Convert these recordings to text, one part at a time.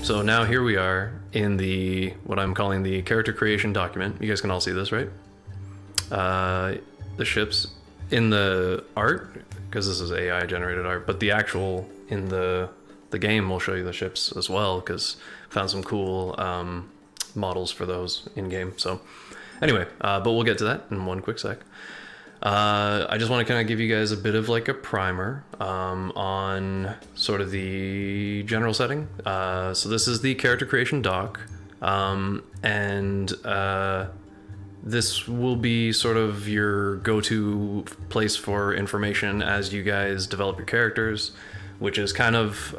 So now here we are in the what I'm calling the character creation document. You guys can all see this, right? The ships in the art, because this is AI generated art, but the actual in the game will show you the ships as well, because found some cool models for those in game. So anyway, but we'll get to that in one quick sec. I just want to kind of give you guys a bit of like a primer on sort of the general setting. So this is the character creation doc, and this will be sort of your go-to place for information as you guys develop your characters, which is kind of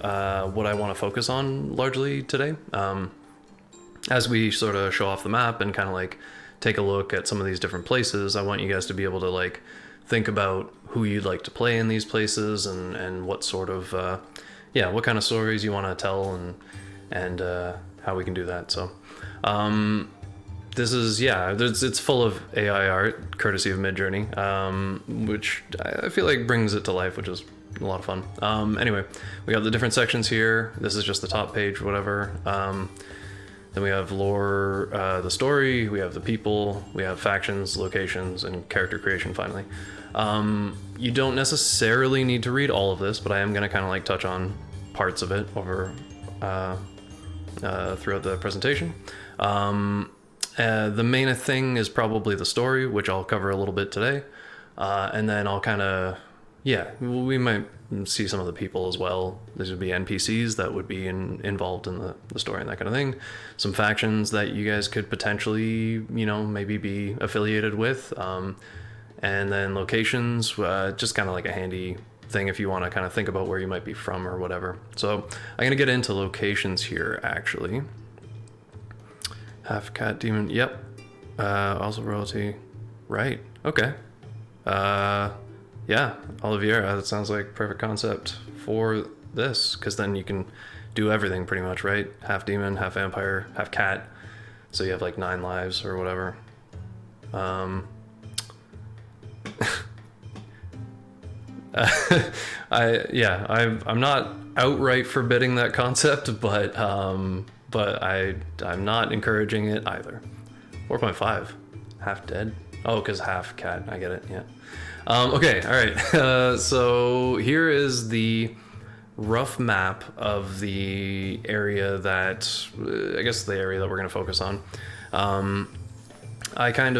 what I want to focus on largely today. As we sort of show off the map and kind of like take a look at some of these different places, I want you guys to be able to like think about who you'd like to play in these places and what sort of what kind of stories you want to tell and how we can do that. So this is it's full of AI art courtesy of Midjourney, which I feel like brings it to life, which is a lot of fun. Anyway, we got the different sections here. This is just the top page, whatever. Then we have lore, the story, we have the people, we have factions, locations, and character creation finally. You don't necessarily need to read all of this, but I am going to kind of like touch on parts of it over throughout the presentation. The main thing is probably the story, which I'll cover a little bit today. And then I'll kind of, we might see some of the people as well. These would be NPCs that would be involved in the story and that kind of thing. Some factions that you guys could potentially, maybe be affiliated with. And then locations, just kind of like a handy thing if you want to kind of think about where you might be from or whatever. So I'm going to get into locations here, actually. Half cat demon, yep. Also royalty, right, okay. Yeah, Oliviera, that sounds like perfect concept for this, because then you can do everything pretty much, right? Half demon, half vampire, half cat, so you have like 9 lives or whatever. I'm not outright forbidding that concept, but I'm not encouraging it either. 4.5, half dead. Oh, because half cat, I get it, yeah. Okay, all right. So here is the rough map of the area that, I guess the area that we're going to focus on. I tend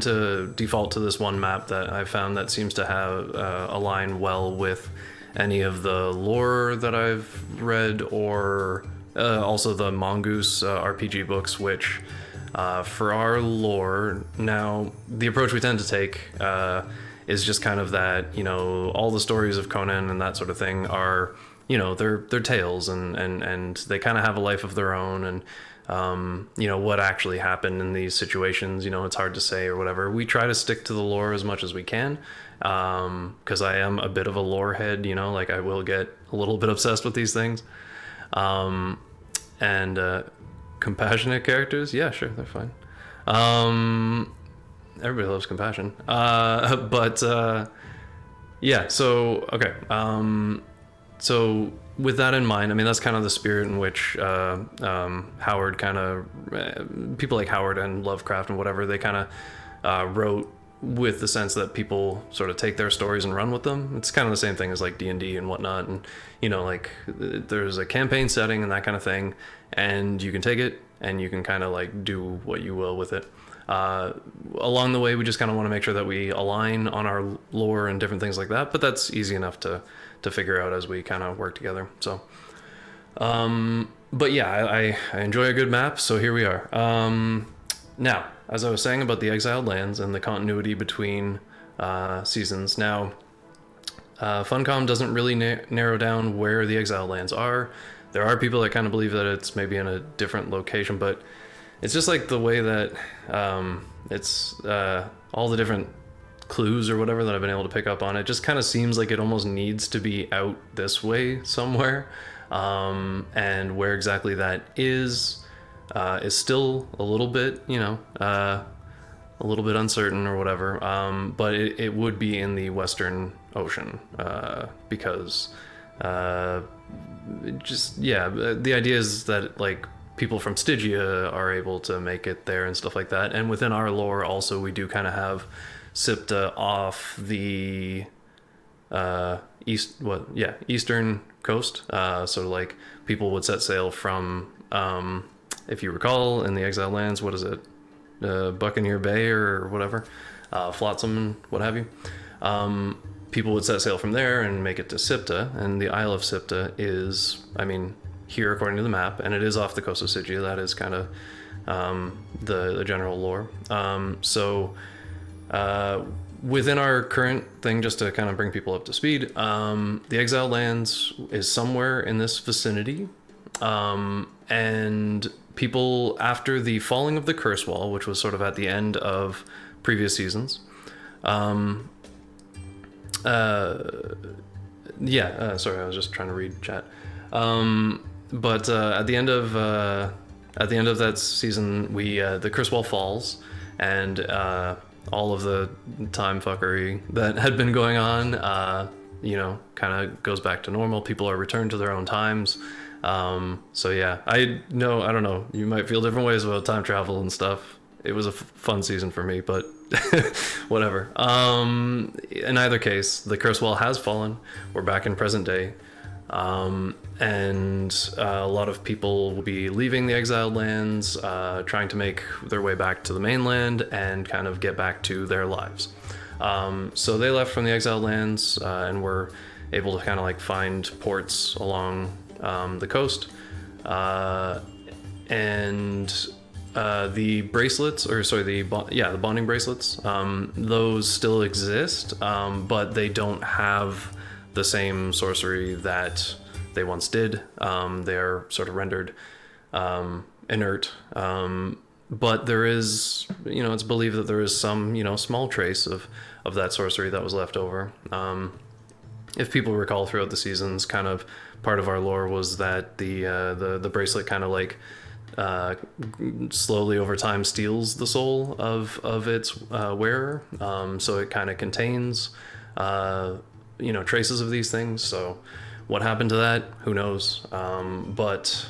to default to this one map that I found that seems to have align well with any of the lore that I've read, or also the Mongoose RPG books, which for our lore, now the approach we tend to take is just kind of that, all the stories of Conan and that sort of thing are, they're tales and they kind of have a life of their own, and what actually happened in these situations, it's hard to say or whatever. We try to stick to the lore as much as we can, because I am a bit of a lore head, like I will get a little bit obsessed with these things. And compassionate characters, yeah, sure, they're fine. Everybody loves compassion. So okay. So with that in mind, I mean, that's kind of the spirit in which Howard kind of, people like Howard and Lovecraft and whatever, they kind of wrote with the sense that people sort of take their stories and run with them. It's kind of the same thing as like D&D and whatnot, and like there's a campaign setting and that kind of thing, and you can take it and you can kind of like do what you will with it. Along the way, we just kind of want to make sure that we align on our lore and different things like that, but that's easy enough to figure out as we kind of work together. So but yeah, I enjoy a good map, so here we are. Now, as I was saying about the Exiled Lands and the continuity between seasons, now Funcom doesn't really narrow down where the Exiled Lands are. There are people that kind of believe that it's maybe in a different location, but it's just like the way that it's all the different clues or whatever that I've been able to pick up on. It just kind of seems like it almost needs to be out this way somewhere, and where exactly that is still a little bit, a little bit uncertain or whatever. But it would be in the Western Ocean, because just yeah, the idea is that like people from Stygia are able to make it there and stuff like that. And within our lore, also we do kind of have Sipta off the eastern coast. So like people would set sail from, if you recall, in the Exiled Lands, what is it, Buccaneer Bay or whatever, Flotsam, what have you. People would set sail from there and make it to Sipta, and the Isle of Sipta is, I mean, here according to the map, and it is off the coast of Stygia. That is kind of the general lore. Within our current thing, just to kind of bring people up to speed, the Exiled Lands is somewhere in this vicinity, and people, after the falling of the Curse Wall, which was sort of at the end of previous seasons, sorry, I was just trying to read chat. But at the end of that season, the Curse Wall falls, and all of the time fuckery that had been going on, kind of goes back to normal. People are returned to their own times. So yeah, I don't know. You might feel different ways about time travel and stuff. It was a fun season for me, but whatever. In either case, the Curse Wall has fallen. We're back in present day. And a lot of people will be leaving the Exiled Lands, trying to make their way back to the mainland and kind of get back to their lives. So they left from the Exiled Lands, and were able to kind of like find ports along the coast. The bracelets, the bonding bracelets, those still exist, but they don't have the same sorcery that they once did. They're sort of rendered inert, but there is, it's believed that there is some, small trace of that sorcery that was left over. If people recall throughout the seasons, kind of part of our lore was that the bracelet kind of like slowly over time steals the soul of its wearer. So it kind of contains traces of these things. So what happened to that, who knows. But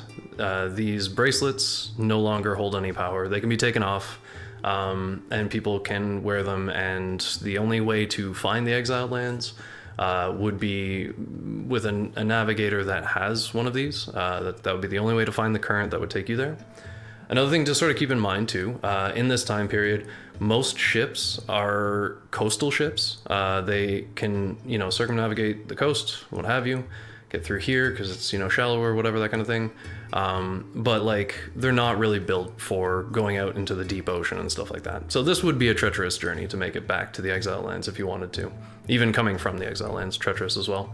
these bracelets no longer hold any power. They can be taken off, and people can wear them, and the only way to find the Exiled Lands would be with a navigator that has one of these. That would be the only way to find the current that would take you there. Another thing to sort of keep in mind too, in this time period, most ships are coastal ships. They can, circumnavigate the coast, what have you, get through here because it's, shallower, whatever, that kind of thing. But like, they're not really built for going out into the deep ocean and stuff like that. So this would be a treacherous journey to make it back to the Exiled Lands if you wanted to. Even coming from the Exiled Lands, treacherous as well.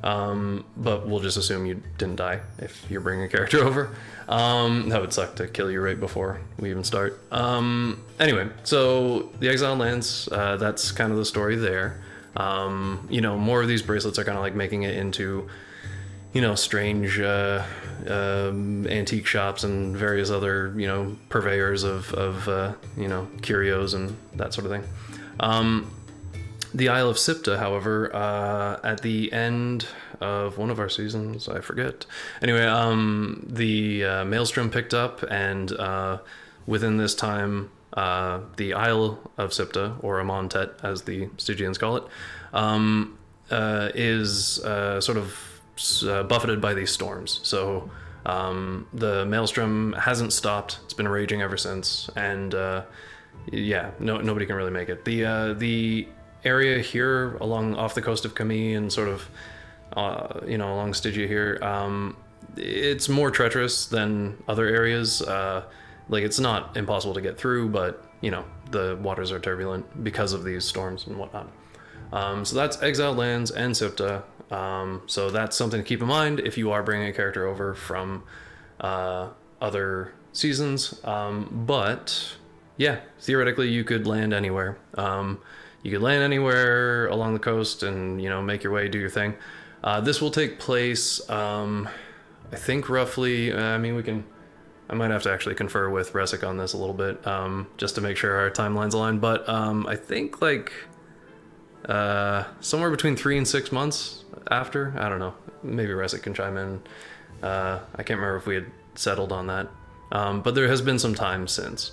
But we'll just assume you didn't die if you're bringing a character over. That would suck to kill you right before we even start. Anyway, so the Exiled Lands, that's kind of the story there. More of these bracelets are kind of like making it into, strange antique shops and various other, purveyors of curios and that sort of thing. The Isle of Sipta, however, at the end of one of our seasons, I forget. Anyway, the Maelstrom picked up, and within this time, the Isle of Sipta, or Amontet, as the Stygians call it, is sort of buffeted by these storms. So the Maelstrom hasn't stopped. It's been raging ever since, and nobody can really make it. The area here off the coast of Camus and sort of along Stygia here, it's more treacherous than other areas. It's not impossible to get through, but the waters are turbulent because of these storms and whatnot. So that's Exiled Lands and Sipta. So that's something to keep in mind if you are bringing a character over from other seasons. But yeah, theoretically you could land anywhere. You could land anywhere along the coast and, make your way, do your thing. This will take place, I think roughly, I might have to actually confer with Resic on this a little bit, just to make sure our timelines align. But I think somewhere between 3 and 6 months after, I don't know. maybe Resic can chime in. I can't remember if we had settled on that, but there has been some time since,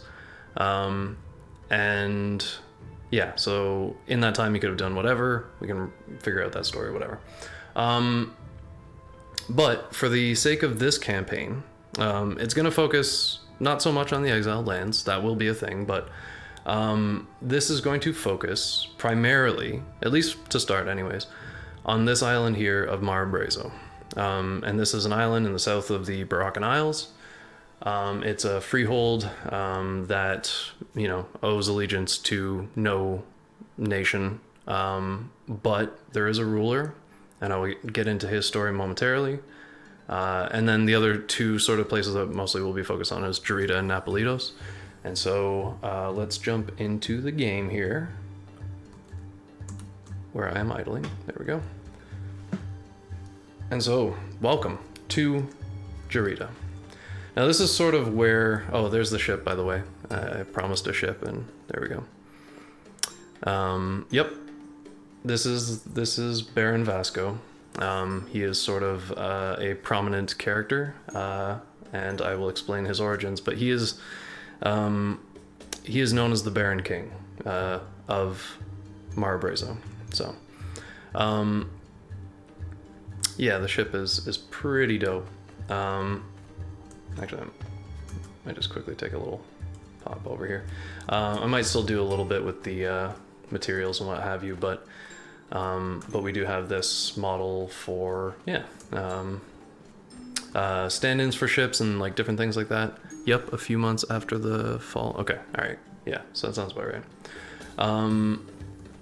and yeah. So in that time, you could have done whatever. We can figure out that story, whatever. But for the sake of this campaign, it's going to focus not so much on the exiled lands. That will be a thing, but this is going to focus primarily, at least to start anyways, on this island here of Mar Brazo. And this is an island in the south of the Barachan Isles. It's a freehold that, you know, owes allegiance to no nation, but there is a ruler, and I'll get into his story momentarily. And then the other two sort of places that mostly we'll be focused on is Jarita and Napolitos. And so let's jump into the game here, where I am idling. There we go. And so, welcome to Jarita. Now this is sort of where, oh, there's the ship, by the way. I promised a ship, and there we go. Yep, this is Baron Vasco. He is sort of a prominent character, and I will explain his origins. But he is known as the Baron King of Mar Brazo. So, yeah, the ship is pretty dope. Actually, I might just quickly take a little pop over here. I might still do a little bit with the materials and what have you, but we do have this model for, yeah, stand-ins for ships and like different things like that. Yep, a few months after the fall. Okay, all right, yeah, so that sounds about right.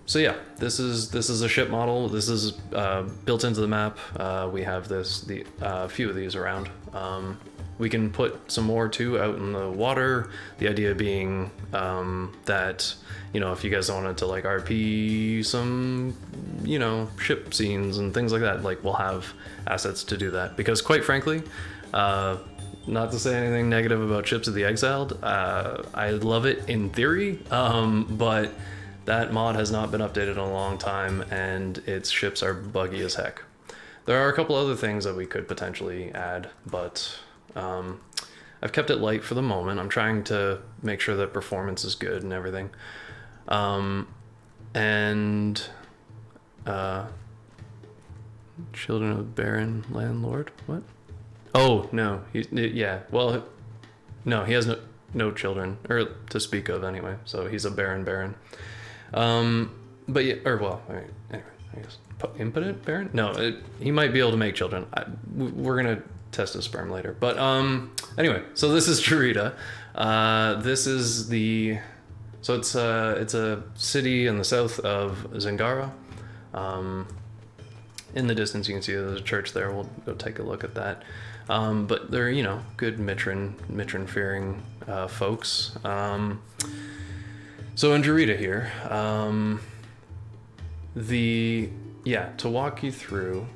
So yeah, this is a ship model. This is built into the map. We have a few of these around. We can put some more too out in the water. The idea being that, you know, if you guys wanted to like RP some, you know, ship scenes and things like that, like we'll have assets to do that. Because quite frankly, not to say anything negative about Ships of the Exiled, I love it in theory, but that mod has not been updated in a long time, and its ships are buggy as heck. There are a couple other things that we could potentially add, but I've kept it light for the moment. I'm trying to make sure that performance is good and everything. Children of Baron Landlord? What? Oh, no. Yeah, well, no, he has no children, or to speak of anyway, so he's a Baron. But yeah, or well, I mean, anyway, I guess impotent Baron? No, he might be able to make children. We're gonna test his sperm later. But anyway, so this is Jarita. This is so it's a city in the south of Zingara. In the distance, you can see there's a church there. We'll go take a look at that. But they're, you know, good Mitran-fearing folks. So in Jarita here, to walk you through,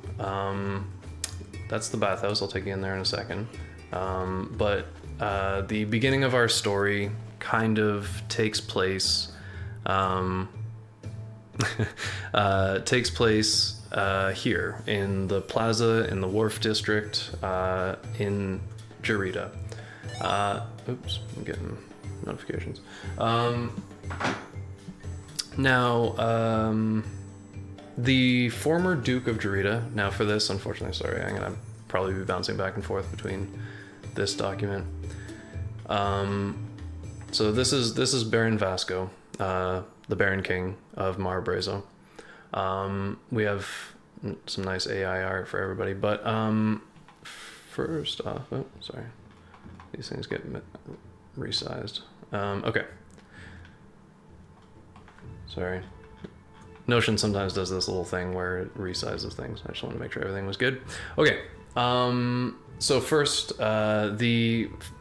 that's the bathhouse. I'll take you in there in a second. But the beginning of our story kind of takes place here in the plaza in the Wharf District in Jarita. Oops, I'm getting notifications. The former Duke of Jarita. Now for this, unfortunately, sorry, I'm gonna probably be bouncing back and forth between this document. So this is Baron Vasco, the Baron King of Mar Brazo. We have some nice AI art for everybody, but first off, oh, sorry, these things get resized. Okay. Sorry. Notion sometimes does this little thing where it resizes things. I just want to make sure everything was good. Okay. So first,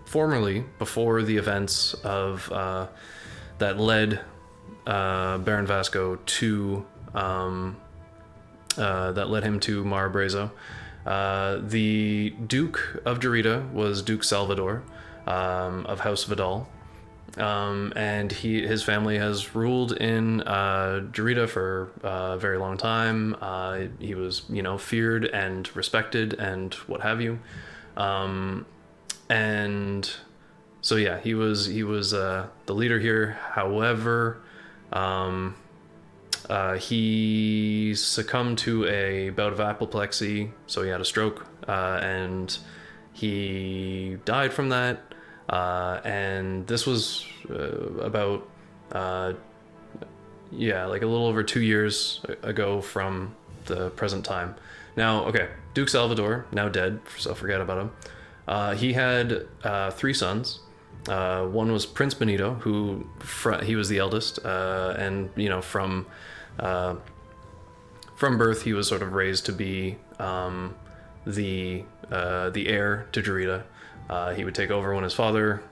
formerly, before the events of that led Baron Vasco to that led him to Mar Brazo, the Duke of Jarita was Duke Salvador of House Vidal. And his family has ruled in Jarita for a very long time. He was, feared and respected and what have you. And so yeah, he was the leader here. However, he succumbed to a bout of apoplexy, so he had a stroke, and he died from that. And this was about like a little over 2 years ago from the present time. Now, okay, Duke Salvador, now dead, so forget about him. He had 3 sons. One was Prince Benito, who he was the eldest, and from birth he was sort of raised to be the heir to Jarita. He would take over when his father,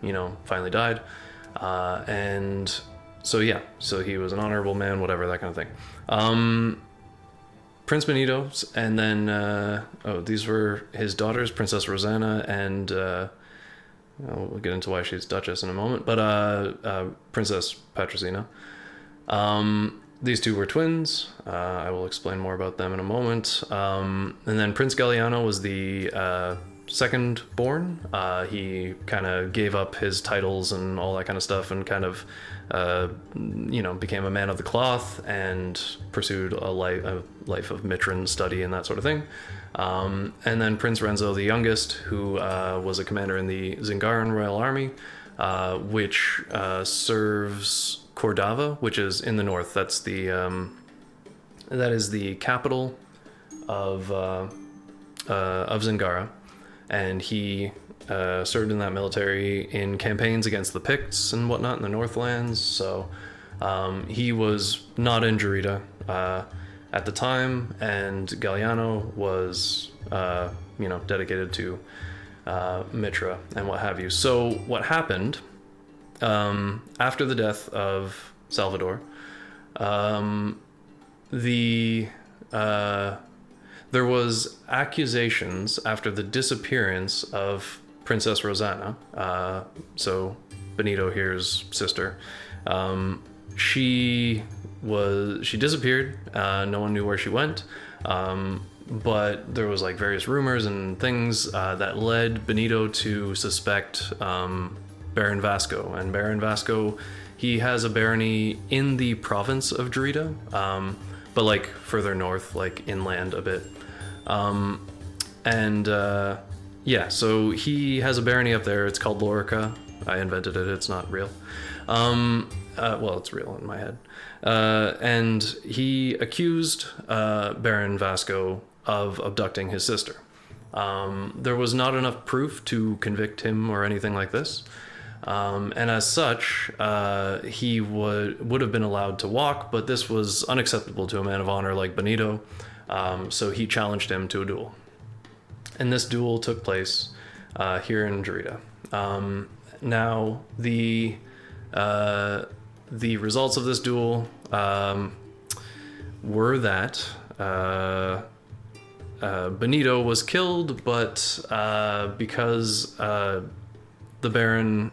finally died, and so he was an honorable man, whatever, that kind of thing. Prince Benito, and then these were his daughters, Princess Rosanna and we'll get into why she's Duchess in a moment, but Princess Patrocina. These two were twins. I will explain more about them in a moment. And then Prince Galliano was the second born. He kind of gave up his titles and all that kind of stuff and kind of, became a man of the cloth and pursued a life of matron study and that sort of thing. And then Prince Renzo, the youngest, who was a commander in the Zingaran Royal Army, which serves Cordova, which is in the north. That is the capital of Zingara, and he served in that military in campaigns against the Picts and whatnot in the Northlands. So he was not in Jarita at the time, and Galliano was dedicated to Mitra and what have you. So what happened after the death of Salvador, there was accusations after the disappearance of Princess Rosanna, so Benito here's sister. She disappeared. No one knew where she went, but there was like various rumors and things that led Benito to suspect Baron Vasco. And Baron Vasco, he has a barony in the province of Jarita, but like further north, like inland a bit. So he has a barony up there. It's called Lorica. I invented it. It's not real. Well, it's real in my head. And he accused Baron Vasco of abducting his sister. There was not enough proof to convict him or anything like this. And as such, he would have been allowed to walk, but this was unacceptable to a man of honor like Benito. So he challenged him to a duel. And this duel took place here in Jarita. Now, the results of this duel were that Benito was killed, but because the Baron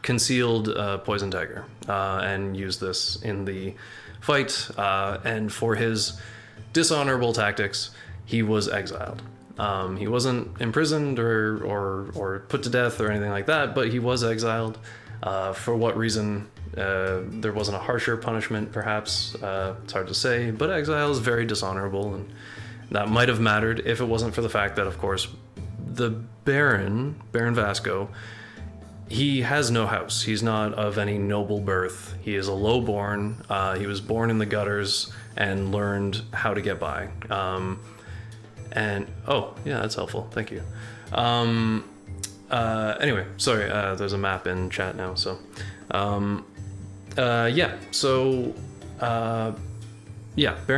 concealed poison dagger and used this in the fight, and for his dishonorable tactics, he was exiled. He wasn't imprisoned or put to death or anything like that, but he was exiled. For what reason? There wasn't a harsher punishment, perhaps. It's hard to say, but exile is very dishonorable, and that might have mattered if it wasn't for the fact that, of course, the Baron Vasco, he has no house. He's not of any noble birth. He is a lowborn. He was born in the gutters and learned how to get by. That's helpful. Thank you. Anyway, sorry, there's a map in chat now, so. Baron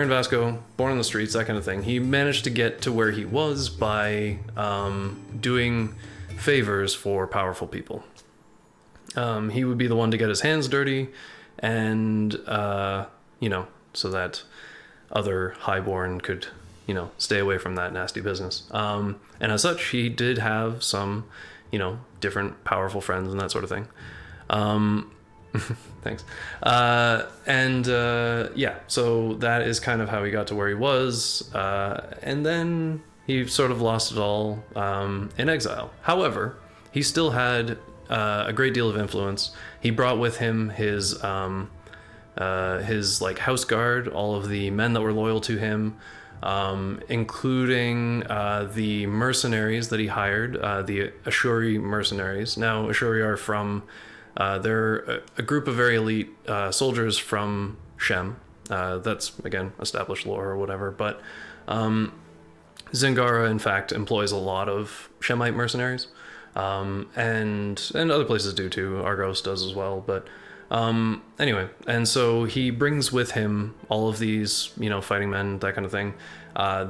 Vasco, born on the streets, that kind of thing. He managed to get to where he was by doing favors for powerful people. He would be the one to get his hands dirty, and so that other highborn could, stay away from that nasty business. And as such, he did have some, different powerful friends and that sort of thing. Thanks. Yeah, so that is kind of how he got to where he was. And then he sort of lost it all in exile. However, he still had a great deal of influence. He brought with him his like house guard, all of the men that were loyal to him, including the mercenaries that he hired, the Ashuri mercenaries. Now, Ashuri are from, they're a group of very elite soldiers from Shem. That's, again, established lore or whatever. But Zingara, in fact, employs a lot of Shemite mercenaries. And other places do too. Argos does as well. But anyway, and so he brings with him all of these, fighting men, that kind of thing.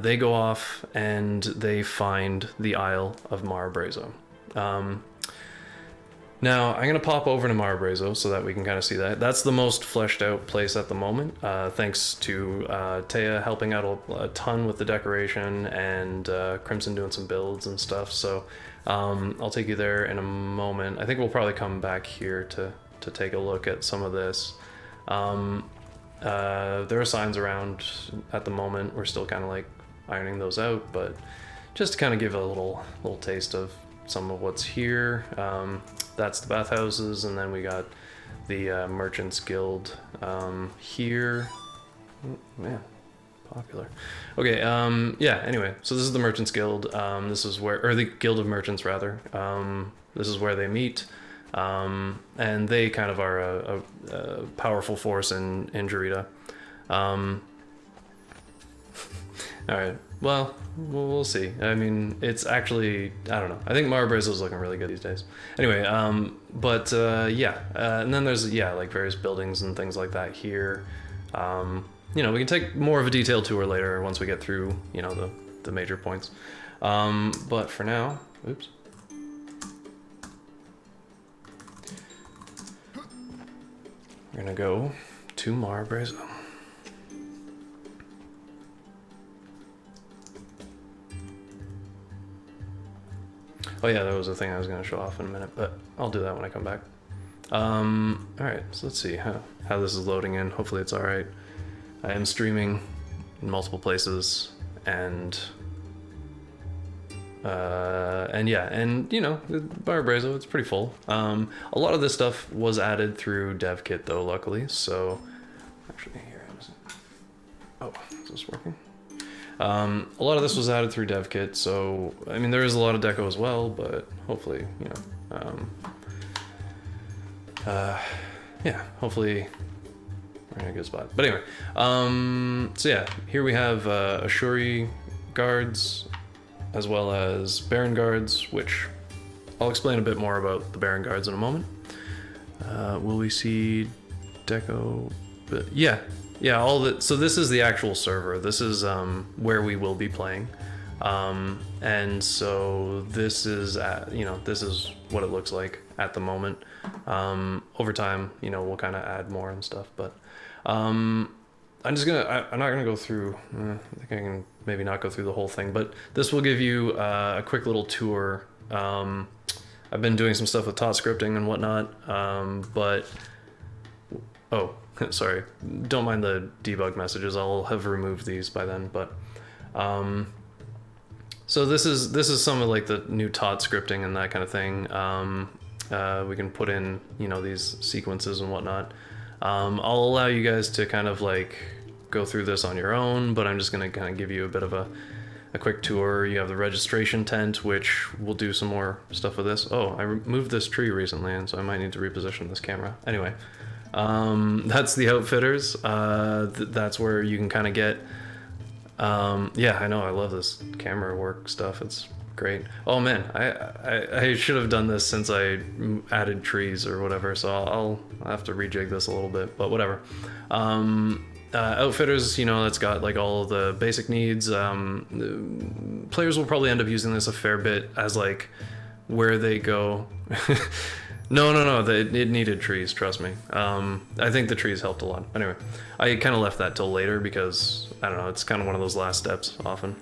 They go off and they find the Isle of Mar Brazo. Now, I'm going to pop over to Mar Brazo so that we can kind of see that. That's the most fleshed out place at the moment, thanks to Taya helping out a ton with the decoration and Crimson doing some builds and stuff. So I'll take you there in a moment. I think we'll probably come back here to take a look at some of this. There are signs around at the moment. We're still kind of like ironing those out, but just to kind of give a little taste of some of what's here. That's the bathhouses, and then we got the Merchants Guild here. Oh, man, popular. Okay, yeah, anyway, so this is the Merchants Guild. This is where, or the Guild of Merchants, rather. This is where they meet. And they kind of are a powerful force in Jarita. All right. Well, we'll see. I mean, it's actually, I don't know. I think Mar Brazo's looking really good these days. Anyway, yeah. And then there's, like various buildings and things like that here. We can take more of a detailed tour later once we get through, the major points. But for now, oops. We're gonna go to Mar Brazo. Oh yeah, that was a thing I was gonna show off in a minute, but I'll do that when I come back. Alright, so let's see how this is loading in. Hopefully it's alright. I am streaming in multiple places, and yeah, and Bar Brazo, it's pretty full. A lot of this stuff was added through dev kit though, luckily. So actually here, oh, is this working? A lot of this was added through dev kit, so I mean there is a lot of deco as well, but hopefully yeah, hopefully we're in a good spot. But anyway, so yeah, here we have Ashuri guards, as well as Baron guards, which I'll explain a bit more about the Baron guards in a moment. Will we see deco? Yeah, all that. So this is the actual server. This is where we will be playing, and so this is this is what it looks like at the moment. Over time, we'll kind of add more and stuff, but I'm not gonna go through. I think I can maybe not go through the whole thing, but this will give you a quick little tour. I've been doing some stuff with tot scripting and whatnot, but oh, sorry, don't mind the debug messages. I'll have removed these by then, but so this is some of like the new tot scripting and that kind of thing. We can put in these sequences and whatnot. I'll allow you guys to kind of like go through this on your own, but I'm just going to kind of give you a bit of a quick tour. You have the registration tent, which we'll do some more stuff with this. Oh, I moved this tree recently, and so I might need to reposition this camera. Anyway, that's the outfitters. That's where you can kind of get, yeah, I know, I love this camera work stuff. It's great. Oh man, I should have done this since I added trees or whatever, so I'll have to rejig this a little bit, but whatever. Outfitters, that's got like all of the basic needs. Players will probably end up using this a fair bit as like where they go. No, it needed trees, trust me. I think the trees helped a lot. Anyway, I kind of left that till later because, I don't know, it's kind of one of those last steps often.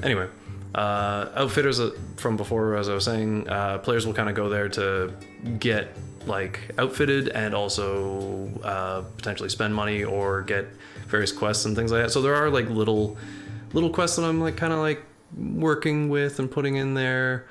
Anyway, Outfitters from before, as I was saying, players will kind of go there to get like outfitted and also potentially spend money or get various quests and things like that. So there are like little quests that I'm like kind of like working with and putting in there.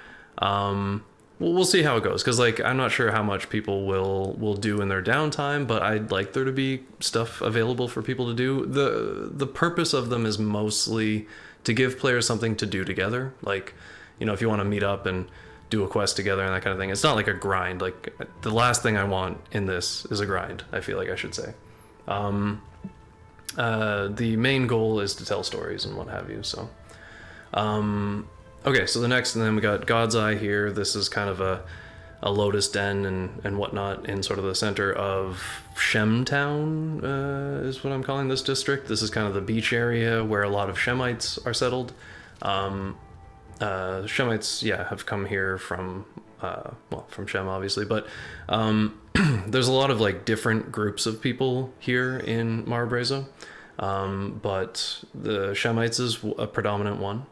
We'll see how it goes, because like I'm not sure how much people will do in their downtime, but I'd like there to be stuff available for people to do. The purpose of them is mostly to give players something to do together. Like, you know, if you want to meet up and do a quest together and that kind of thing, it's not like a grind. Like, the last thing I want in this is a grind, I feel like I should say. The main goal is to tell stories and what have you. So okay, so the next, and then we got God's Eye here. This is kind of a lotus den and whatnot in sort of the center of Shemtown, is what I'm calling this district. This is kind of the beach area where a lot of Shemites are settled. Shemites, yeah, have come here from, from Shem, obviously, but there's a lot of like different groups of people here in Marabrazo, but the Shemites is a predominant one.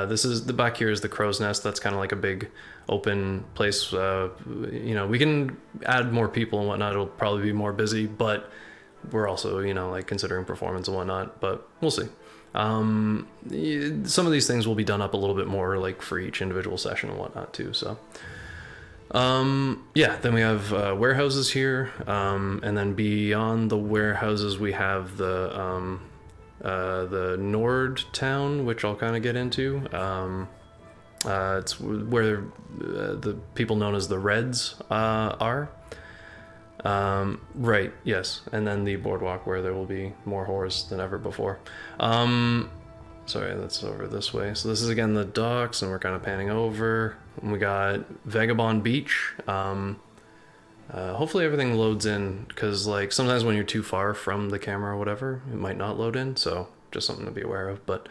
This is the back here is the crow's nest. That's kind of like a big open place. You know, we can add more people and whatnot. It'll probably be more busy, but we're also, you know, like considering performance and whatnot, but we'll see. Some of these things will be done up a little bit more like for each individual session and whatnot too. So, yeah, then we have, warehouses here. And then beyond the warehouses, we have the Nord town, which I'll kind of get into. It's where the people known as the Reds are. Right, yes. And then the boardwalk where there will be more whores than ever before. Sorry, that's over this way. So this is again the docks, and we're kind of panning over. And we got Vagabond Beach. Hopefully everything loads in, because like sometimes when you're too far from the camera or whatever, it might not load in, so just something to be aware of. But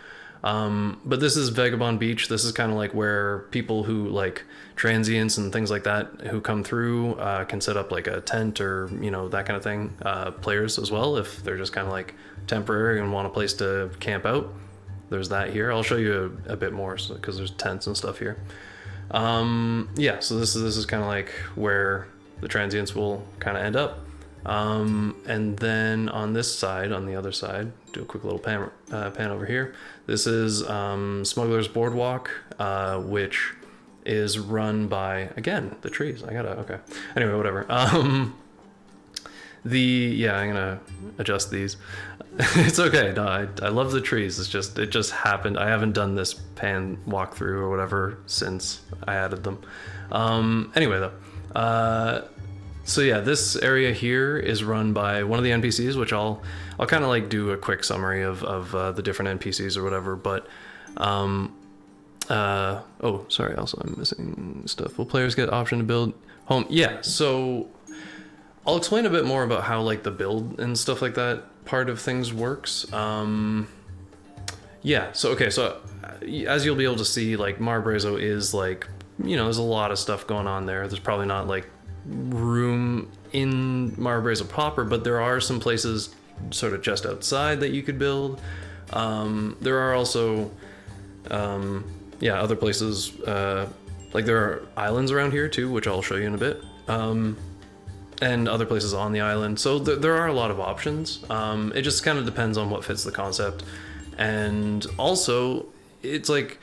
this is Vagabond Beach. This is kind of like where people who like transients and things like that who come through can set up like a tent or, you know, that kind of thing. Players as well, if they're just kind of like temporary and want a place to camp out. There's that here. I'll show you a bit more, because there's tents and stuff here. Yeah, so this is kind of like where the transients will kind of end up. And then on this side, on the other side, do a quick little pan over here. This is Smuggler's Boardwalk, which is run by, again, the trees. Okay. Anyway, whatever. Yeah, I'm gonna adjust these. It's okay. No, I love the trees. It just happened. I haven't done this pan walkthrough or whatever since I added them. Anyway, though. So yeah, this area here is run by one of the NPCs, which I'll kind of like do a quick summary of the different NPCs or whatever. But oh, sorry. Also, I'm missing stuff. Will players get option to build home? Yeah. So I'll explain a bit more about how like the build and stuff like that part of things works. Yeah. So okay. So as you'll be able to see, like Marabrazo is like, you know, there's a lot of stuff going on there. There's probably not like room in Marabrazo proper, but there are some places sort of just outside that you could build. There are also yeah, other places, like there are islands around here too, which I'll show you in a bit, and other places on the island. So there are a lot of options. It just kind of depends on what fits the concept. And also it's like,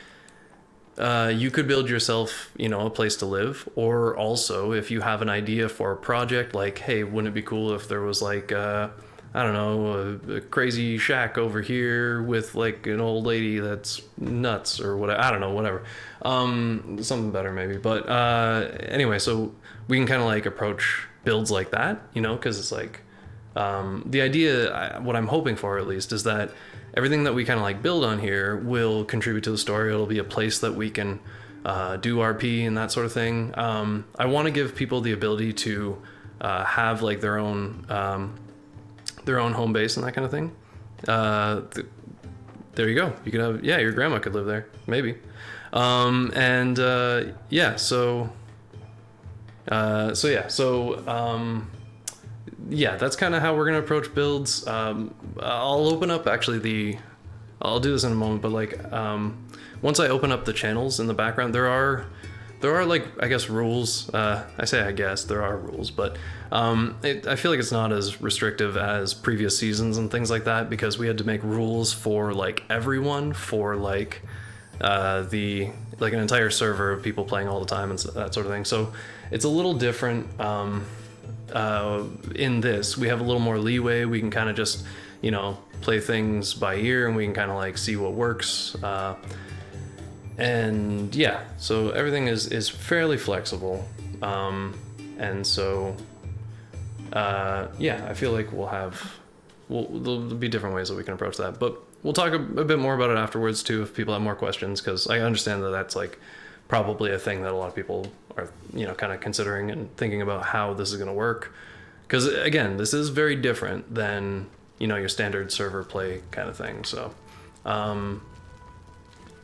you could build yourself, you know, a place to live, or also if you have an idea for a project, like, hey, wouldn't it be cool if there was like, I don't know, a crazy shack over here with like an old lady that's nuts or whatever. I don't know, whatever. Something better maybe. But anyway, so we can kind of like approach builds like that, you know, because it's like, the idea, what I'm hoping for at least, is that everything that we kind of like build on here will contribute to the story. It'll be a place that we can do RP and that sort of thing. I want to give people the ability to have like their own home base and that kind of thing. There you go. You could have, yeah, your grandma could live there, maybe. Yeah, yeah, that's kind of how we're gonna approach builds. I'll open up actually I'll do this in a moment, but like once I open up the channels in the background, there are like, I guess, rules. I say I guess there are rules, but I feel like it's not as restrictive as previous seasons and things like that, because we had to make rules for like everyone, for like the like an entire server of people playing all the time and that sort of thing. So it's a little different. In this, we have a little more leeway. We can kind of just, you know, play things by ear, and we can kind of like see what works. And yeah, so everything is fairly flexible. And so yeah, I feel like there'll be different ways that we can approach that, but we'll talk a bit more about it afterwards too if people have more questions, because I understand that that's like probably a thing that a lot of people are, you know, kind of considering and thinking about how this is going to work, because again, this is very different than, you know, your standard server play kind of thing. So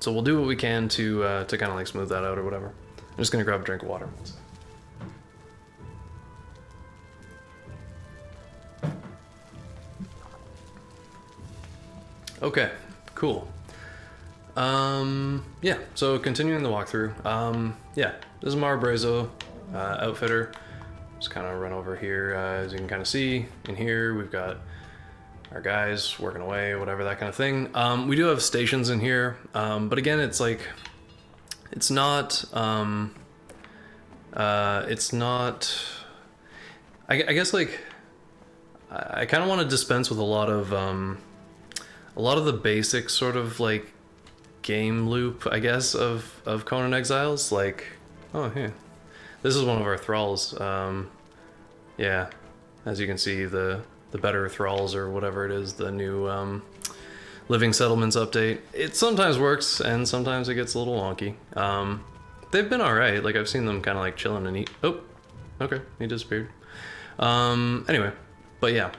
so we'll do what we can to kind of like smooth that out or whatever. I'm just gonna grab a drink of water. Okay, cool. Yeah, so continuing the walkthrough. Yeah, this is Mara Brazo, outfitter. Just kind of run over here. As you can kind of see in here, we've got our guys working away, whatever, that kind of thing. We do have stations in here, but again, it's like, it's not, I guess like, I kind of want to dispense with a lot of the basic sort of like game loop, I guess, of Conan Exiles. Like, oh, hey, this is one of our thralls. Yeah, as you can see, the better thralls or whatever it is, the new living settlements update. It sometimes works and sometimes it gets a little wonky. They've been all right. Like, I've seen them kind of like chilling and eat. Oh, okay, he disappeared. Anyway, but yeah.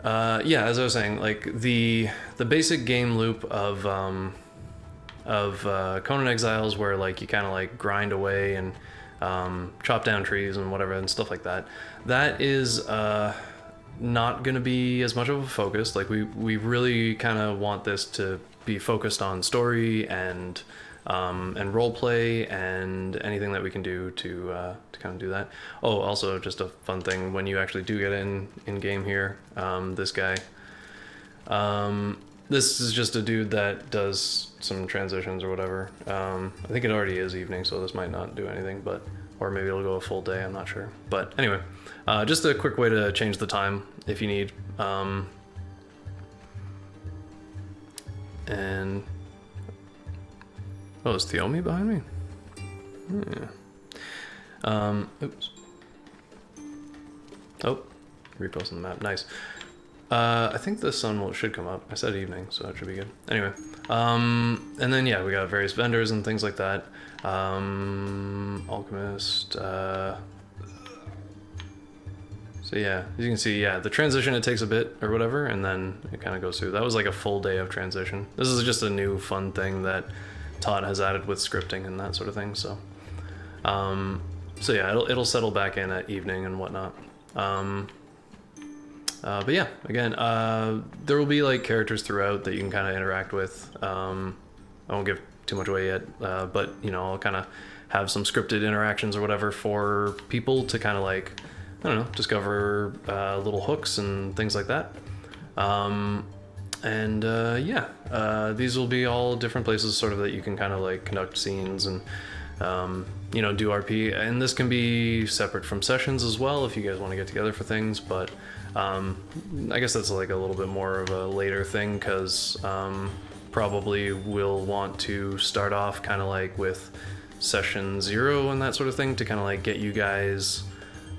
Yeah, as I was saying, like the basic game loop of Conan Exiles, where like you kind of like grind away and chop down trees and whatever and stuff like that. That is not going to be as much of a focus. Like we really kind of want this to be focused on story and role play and anything that we can do to kind of do that. Oh, also just a fun thing when you actually do get in game here. This guy. This is just a dude that does some transitions or whatever. I think it already is evening, so this might not do anything, but, or maybe it'll go a full day, I'm not sure. But anyway, just a quick way to change the time if you need. And, oh, is Theomi behind me? Yeah. Oops. Oh, reposting the map, nice. I think the sun should come up. I said evening, so that should be good. Anyway, and then yeah, we got various vendors and things like that. Alchemist. So yeah, as you can see, yeah, the transition, it takes a bit or whatever, and then it kind of goes through. That was like a full day of transition. This is just a new fun thing that Todd has added with scripting and that sort of thing. So, so yeah, it'll settle back in at evening and whatnot. But yeah, again, there will be like characters throughout that you can kind of interact with. I won't give too much away yet, but you know, I'll kind of have some scripted interactions or whatever for people to kind of like, I don't know, discover little hooks and things like that. Yeah, these will be all different places sort of that you can kind of like conduct scenes and you know, do RP, and this can be separate from sessions as well if you guys want to get together for things, but I guess that's like a little bit more of a later thing, because probably we'll want to start off kind of like with session 0 and that sort of thing to kind of like get you guys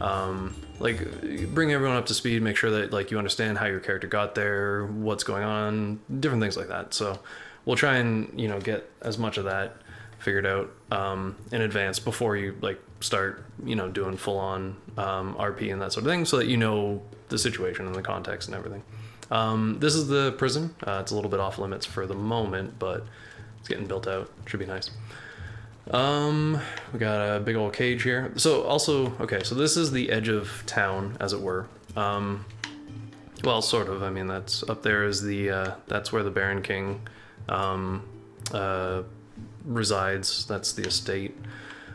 like bring everyone up to speed, make sure that like you understand how your character got there, what's going on, different things like that. So we'll try and, you know, get as much of that figured out in advance before you like start, you know, doing full on RP and that sort of thing, so that you know the situation and the context and everything. This is the prison. It's a little bit off limits for the moment, but it's getting built out. Should be nice. We got a big old cage here. So also, okay, so this is the edge of town, as it were. Well, sort of. I mean, that's up there is the that's where the Baron King um, uh, resides. That's the estate.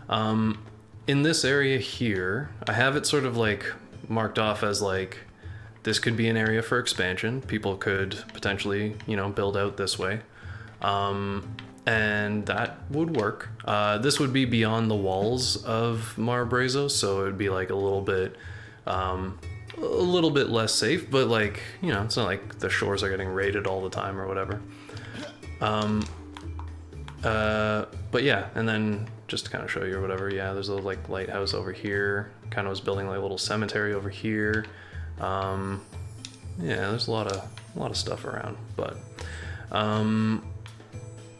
In this area here, I have it sort of like marked off as like this could be an area for expansion. People could potentially, you know, build out this way. And that would work. This would be beyond the walls of Mar Brazo, so it would be like a little bit less safe, but like, you know, it's not like the shores are getting raided all the time or whatever. But yeah, and then just to kind of show you or whatever, yeah, there's a like lighthouse over here. Kind of was building like a little cemetery over here. Yeah, there's a lot of stuff around, but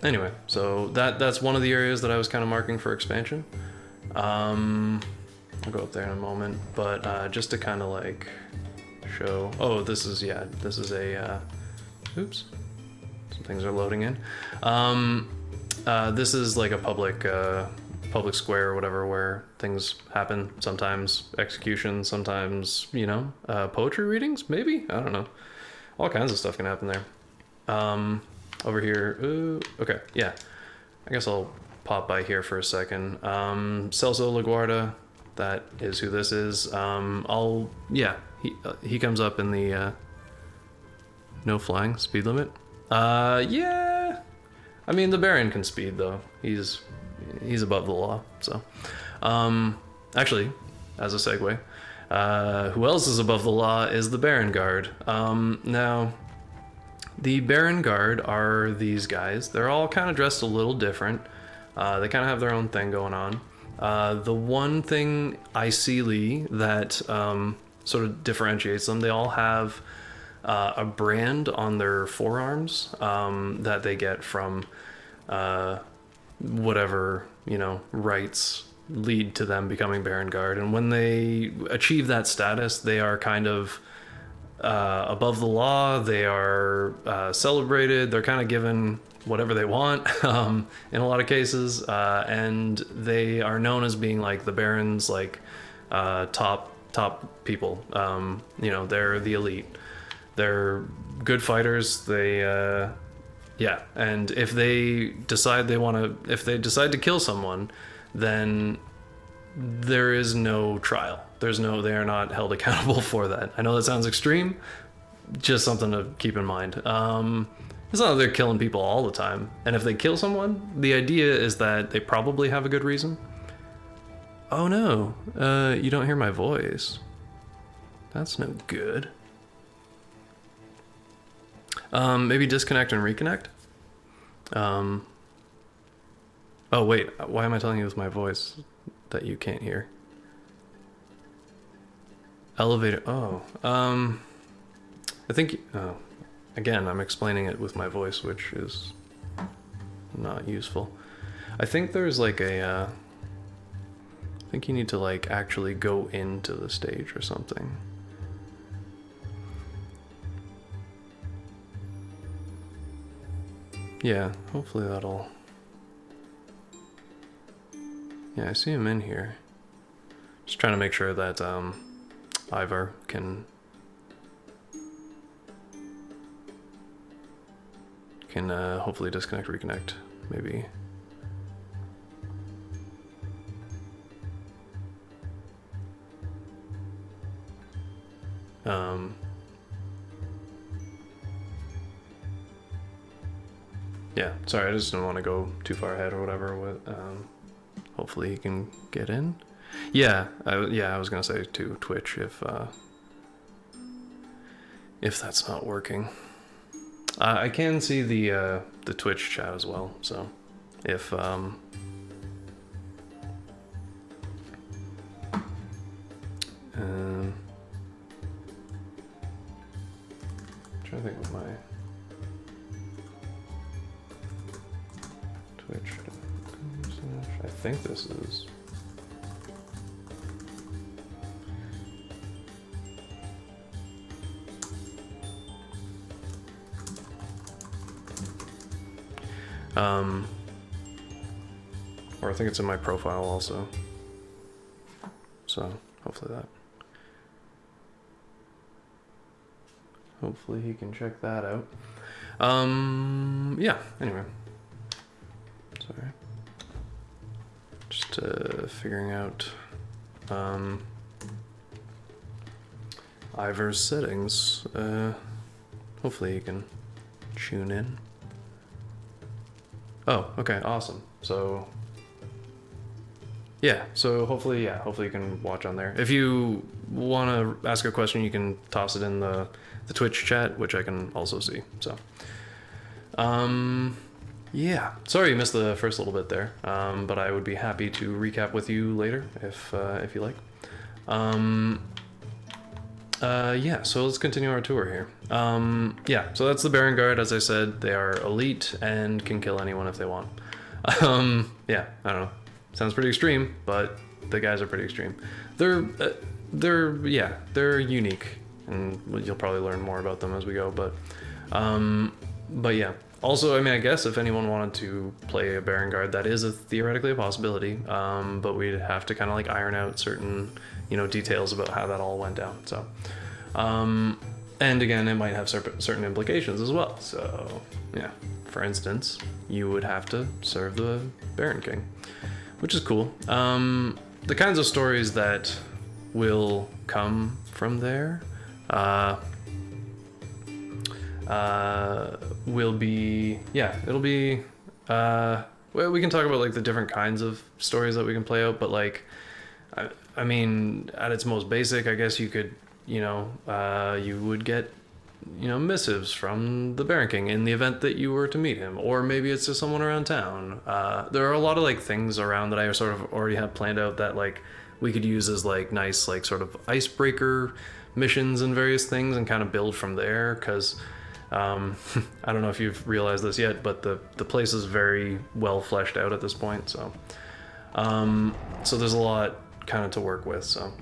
anyway, so that's one of the areas that I was kind of marking for expansion. I'll go up there in a moment, but just to kind of like show. Oh, this is a. Oops, some things are loading in. This is like a public square or whatever where things happen. Sometimes executions, sometimes, you know, poetry readings, maybe, I don't know. All kinds of stuff can happen there. Over here, okay, yeah. I guess I'll pop by here for a second. Celso LaGuardia, that is who this is. He comes up in the no flying speed limit. Yeah. I mean, the Baron can speed though. He's above the law. So, actually, as a segue, who else is above the law is the Baron Guard. Now, the Baron Guard are these guys. They're all kind of dressed a little different. They kind of have their own thing going on. The one thing I see, Lee, that sort of differentiates them, they all have a brand on their forearms that they get from whatever, you know, rights lead to them becoming Baron Guard. And when they achieve that status, they are kind of above the law. They are celebrated. They're kind of given whatever they want in a lot of cases, and they are known as being like the Baron's like top people. You know, they're the elite. They're good fighters. They yeah, and if they decide to kill someone, then there is no trial. They are not held accountable for that. I know that sounds extreme, just something to keep in mind. It's not that they're killing people all the time, and if they kill someone, the idea is that they probably have a good reason. Oh no, you don't hear my voice. That's no good. Maybe disconnect and reconnect. Oh wait, why am I telling you with my voice that you can't hear? Elevator. Oh, I think. Oh, again, I'm explaining it with my voice, which is not useful. I think there's like a. I think you need to like actually go into the stage or something. Yeah, hopefully that'll... Yeah, I see him in here. Just trying to make sure that Ivar can hopefully disconnect, reconnect, maybe. Yeah, sorry, I just didn't want to go too far ahead or whatever. With hopefully he can get in. Yeah, I was gonna say to Twitch if that's not working. I can see the Twitch chat as well. So if trying to think of my Twitch. I think this is. Or I think it's in my profile also. So hopefully that. hopefully he can check that out. Yeah, anyway. Sorry. Just figuring out Ivor's settings. Hopefully he can tune in. Oh, okay, awesome. So yeah, so hopefully you can watch on there. If you want to ask a question, you can toss it in the Twitch chat, which I can also see. So yeah, sorry you missed the first little bit there, but I would be happy to recap with you later if you like. Yeah, so let's continue our tour here. Yeah, so that's the Baron Guard. As I said, they are elite and can kill anyone if they want. Yeah, I don't know. Sounds pretty extreme, but the guys are pretty extreme. They're unique, and you'll probably learn more about them as we go. But yeah. Also, I mean, I guess if anyone wanted to play a Baron Guard, that is theoretically a possibility. But we'd have to kind of like iron out certain, details about how that all went down. So, and again, it might have certain implications as well. So, yeah. For instance, you would have to serve the Baron King, which is cool. The kinds of stories that will come from there will be, it'll be, well, we can talk about like the different kinds of stories that we can play out, but like, I mean, at its most basic, I guess you could, you would get, missives from the Baron King in the event that you were to meet him, or maybe it's just someone around town. There are a lot of like things around that I sort of already have planned out that like we could use as like nice like sort of icebreaker missions and various things and kind of build from there, because I don't know if you've realized this yet, but the place is very well fleshed out at this point, so so there's a lot kind of to work with. So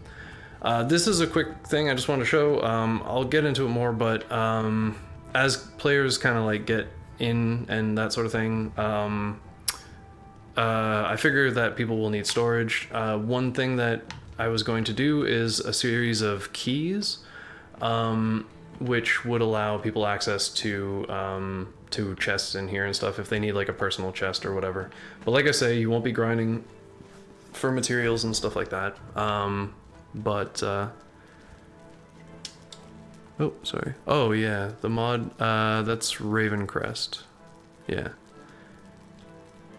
this is a quick thing I just wanted to show. I'll get into it more, but as players kind of like get in and that sort of thing, I figure that people will need storage. One thing that I was going to do is a series of keys, which would allow people access to chests in here and stuff if they need like a personal chest or whatever. But like I say, you won't be grinding for materials and stuff like that. Oh, sorry. Oh yeah, the mod, that's Ravencrest. Yeah.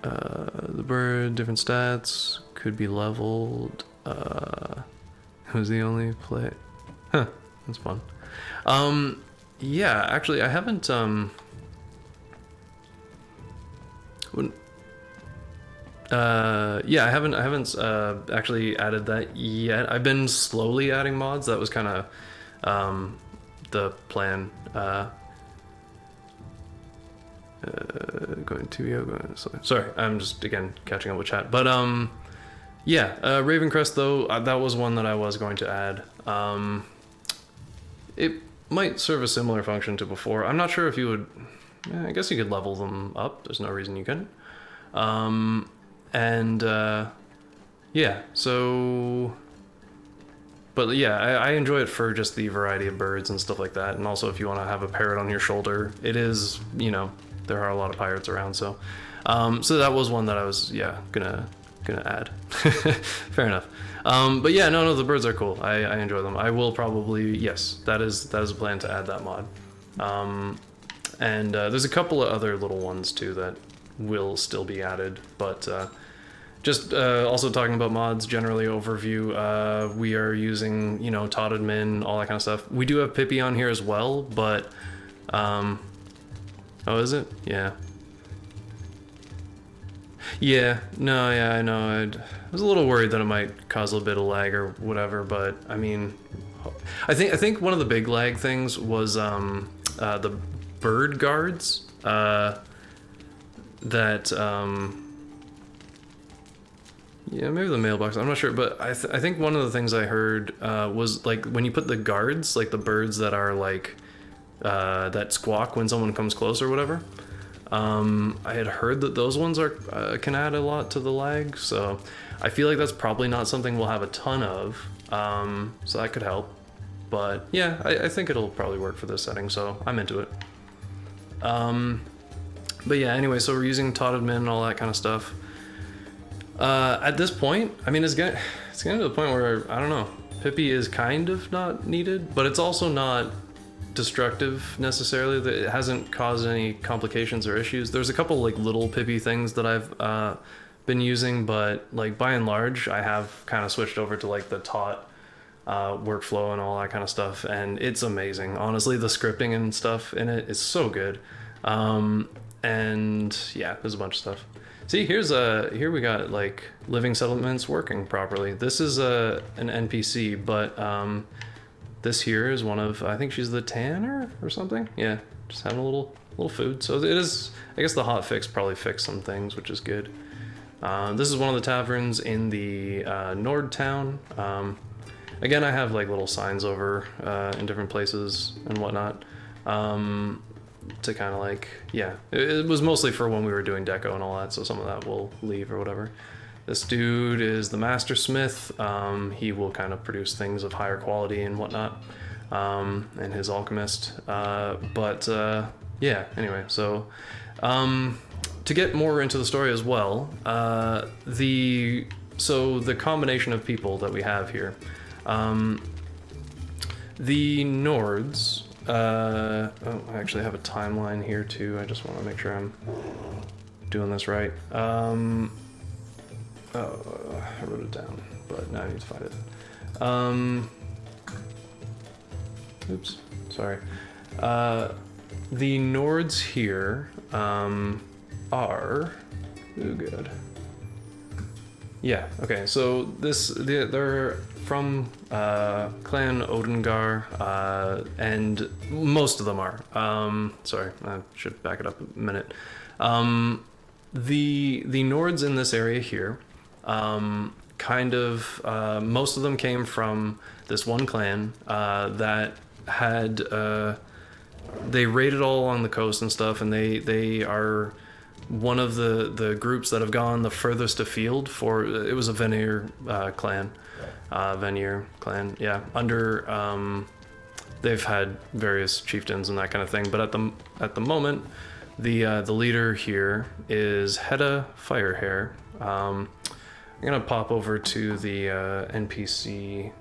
The bird, different stats, could be leveled. Who's the only play? Huh, that's fun. Yeah, actually I haven't, yeah, I haven't actually added that yet. I've been slowly adding mods. That was kind of the plan. Going to yoga. Sorry, I'm just again catching up with chat. But yeah, Ravencrest though, that was one that I was going to add. It might serve a similar function to before. I'm not sure if you would. Yeah, I guess you could level them up. There's no reason you couldn't. Yeah, so, but yeah, I enjoy it for just the variety of birds and stuff like that. And also if you want to have a parrot on your shoulder, it is, there are a lot of pirates around. So, so that was one that I was, gonna add. Fair enough. But yeah, no, the birds are cool. I enjoy them. I will probably, yes, that is a plan to add that mod. And there's a couple of other little ones too that will still be added, but just also talking about mods generally overview, we are using Todd admin, all that kind of stuff. We do have Pippi on here as well, but oh, is it? Yeah, no, yeah, I know. I was a little worried that it might cause a little bit of lag or whatever, but I mean, I think one of the big lag things was the bird guards that yeah, maybe the mailbox, I'm not sure, but I think one of the things I heard was like when you put the guards, like the birds that are like that squawk when someone comes close or whatever, I had heard that those ones are can add a lot to the lag, so I feel like that's probably not something we'll have a ton of, so that could help. But yeah, I think it'll probably work for this setting, so I'm into it. But yeah, anyway, so we're using Todd-admin and all that kind of stuff. At this point, I mean, it's getting to the point where, I don't know, Pippi is kind of not needed, but it's also not destructive necessarily. It hasn't caused any complications or issues. There's a couple like little Pippi things that I've been using, but like by and large, I have kind of switched over to like the Tot workflow and all that kind of stuff, and it's amazing. Honestly, the scripting and stuff in it is so good. And yeah, there's a bunch of stuff. See, here we got like living settlements working properly. This is an NPC, but this here is one of, I think she's the tanner or something. Yeah, just having a little food. So it is, I guess the hot fix probably fixed some things, which is good. This is one of the taverns in the Nord town. Again, I have like little signs over in different places and whatnot. To kind of like, yeah, it was mostly for when we were doing deco and all that, so some of that will leave or whatever. This dude is the master smith. He will kind of produce things of higher quality and whatnot, and his alchemist. Yeah, anyway, so to get more into the story as well, the combination of people that we have here, the Nords. I actually have a timeline here too. I just want to make sure I'm doing this right. I wrote it down, but now I need to find it. Oops, sorry. The Nords here are... Oh, good. Yeah, okay, so they're from Clan Odengar, and most of them are. Sorry, I should back it up a minute. The Nords in this area here, most of them came from this one clan that had, they raided all along the coast and stuff, and they are one of the groups that have gone the furthest afield for, it was a Vanir clan. Vanir clan, yeah. Under, they've had various chieftains and that kind of thing, but at the moment, the leader here is Hedda Firehair. I'm gonna pop over to the NPC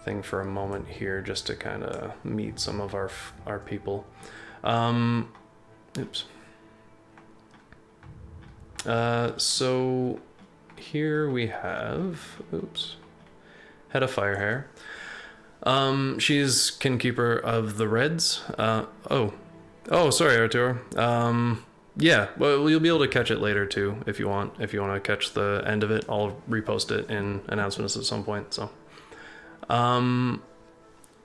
thing for a moment here, just to kind of meet some of our people. Oops. So here we have, Hedda Firehair. She's Kinkeeper of the Reds. Oh, sorry, Artur. Yeah, well, you'll be able to catch it later too if you want. If you want to catch the end of it, I'll repost it in announcements at some point. So,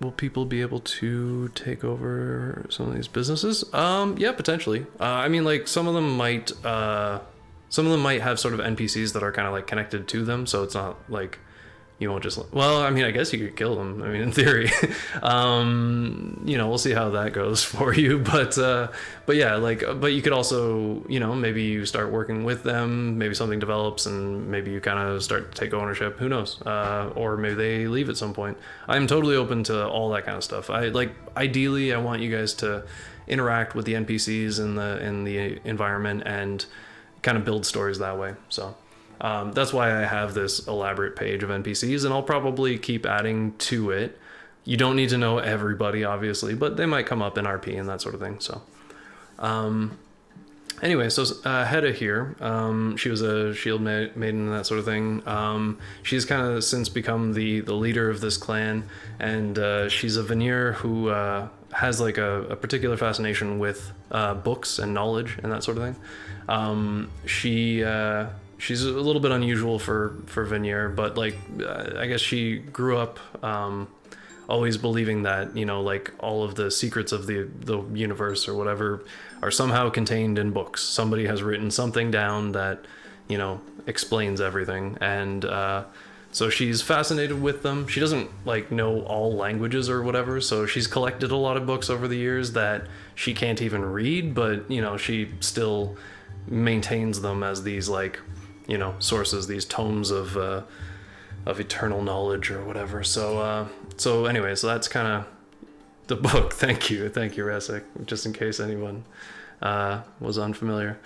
will people be able to take over some of these businesses? Yeah, potentially. I mean, like some of them might have sort of NPCs that are kind of like connected to them, so it's not like you won't just, well, I mean, I guess you could kill them. I mean, in theory, we'll see how that goes for you. But yeah, but you could also, maybe you start working with them, maybe something develops and maybe you kind of start to take ownership, who knows? Or maybe they leave at some point. I'm totally open to all that kind of stuff. Ideally, I want you guys to interact with the NPCs in the environment and kind of build stories that way. So that's why I have this elaborate page of NPCs, and I'll probably keep adding to it. You don't need to know everybody, obviously, but they might come up in RP and that sort of thing. So anyway, so Hedda here, she was a shield maiden and that sort of thing. She's kind of since become the leader of this clan, and she's a Vanir who has like a particular fascination with books and knowledge and that sort of thing. She's a little bit unusual for Vanir, but I guess she grew up always believing that like all of the secrets of the universe or whatever are somehow contained in books. Somebody has written something down that explains everything, and so she's fascinated with them. She doesn't know all languages or whatever, so she's collected a lot of books over the years that she can't even read, but she still maintains them as these sources, these tomes of eternal knowledge or whatever. So So anyway, so that's kind of the book. Thank you, Resik, just in case anyone was unfamiliar.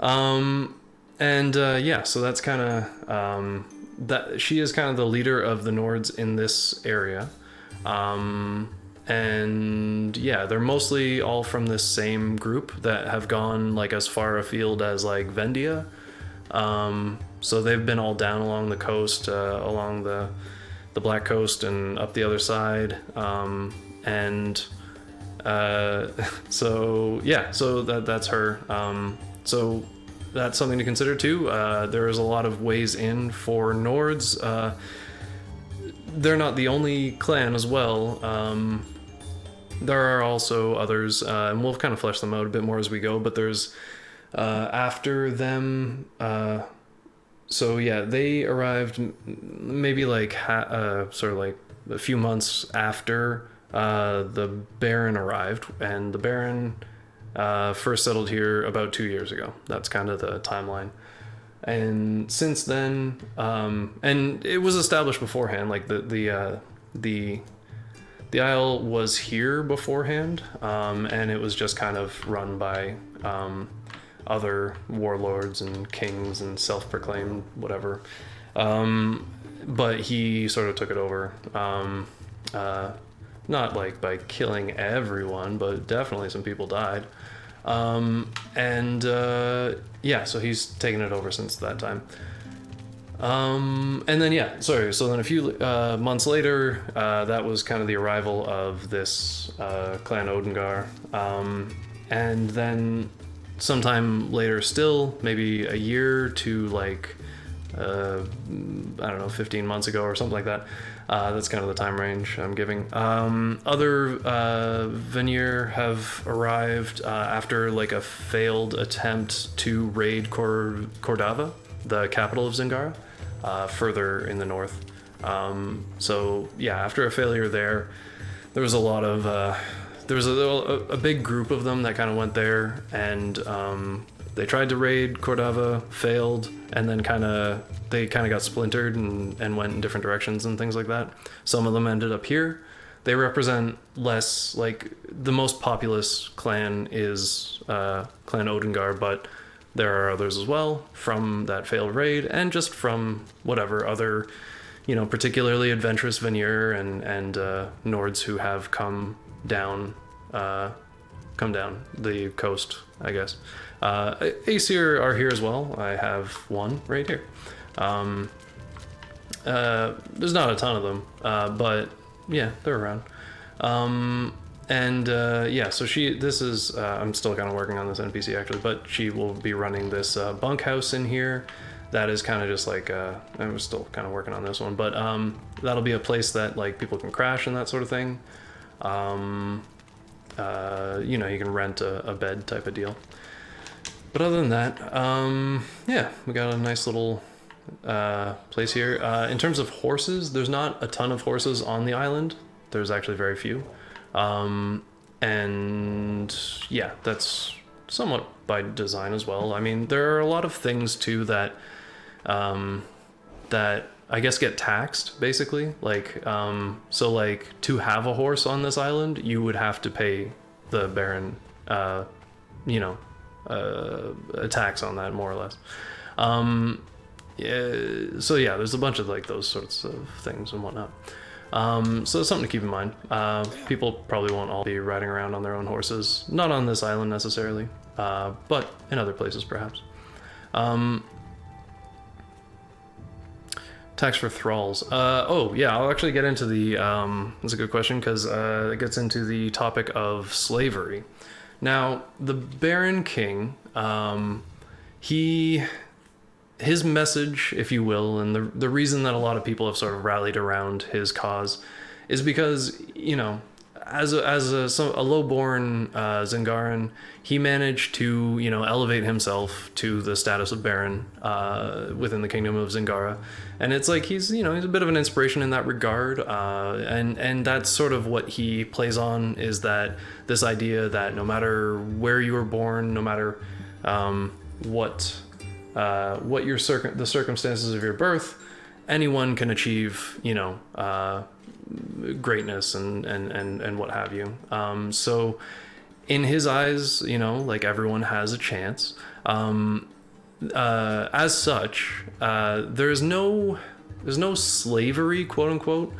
Yeah, so that's kind of that she is kind of the leader of the Nords in this area. And yeah, they're mostly all from this same group that have gone like as far afield as like Vendia. So they've been all down along the coast, along the Black Coast and up the other side. So yeah, so that's her. So that's something to consider too. There is a lot of ways in for Nords. They're not the only clan as well. There are also others, and we'll kind of flesh them out a bit more as we go, but there's after them, so yeah, they arrived maybe like sort of like a few months after the Baron arrived, and the Baron first settled here about 2 years ago. That's kind of the timeline. And since then, and it was established beforehand, like the Isle was here beforehand, and it was just kind of run by other warlords and kings and self-proclaimed whatever. But he sort of took it over, not like by killing everyone, but definitely some people died. Yeah, so he's taken it over since that time. And then yeah, sorry. So then a few months later, that was kind of the arrival of this clan Odengar, and then sometime later, still maybe a year to like I don't know, 15 months ago or something like that. That's kind of the time range I'm giving. Other Vanir have arrived after like a failed attempt to raid Cordava, the capital of Zingara, further in the north. So yeah, after a failure there was a lot of there was a big group of them that kind of went there, and they tried to raid Cordava, failed, and then they got splintered and went in different directions and things like that. Some of them ended up here. They represent less, like the most populous clan is Clan Odengar, but there are others as well from that failed raid, and just from whatever other, particularly adventurous Vanir and Nords who have come down the coast, I guess. Aesir are here as well. I have one right here. There's not a ton of them, but yeah, they're around. Yeah, so this is, I'm still kind of working on this NPC actually, but she will be running this bunkhouse in here. That is kind of just like, I'm still kind of working on this one, but that'll be a place that like people can crash and that sort of thing. You can rent a bed type of deal. But other than that, yeah, we got a nice little place here. In terms of horses, there's not a ton of horses on the island. There's actually very few. And yeah, that's somewhat by design as well. I mean, there are a lot of things too that that I guess get taxed basically. Like, so like to have a horse on this island, you would have to pay the Baron, a tax on that, more or less. Yeah, so yeah, there's a bunch of like those sorts of things and whatnot. So it's something to keep in mind. People probably won't all be riding around on their own horses, not on this island necessarily, but in other places perhaps. Tax for thralls. Oh yeah, I'll actually get into the, that's a good question, because it gets into the topic of slavery. Now, the Baron King, his message, if you will, and the reason that a lot of people have sort of rallied around his cause is because, as a low-born Zingaran, he managed to, elevate himself to the status of Baron within the kingdom of Zingara. And it's like he's a bit of an inspiration in that regard. And that's sort of what he plays on, is that this idea that no matter where you were born, no matter what the circumstances of your birth, anyone can achieve, greatness and what have you. So in his eyes, you know, like everyone has a chance. As such, there's no slavery, quote unquote,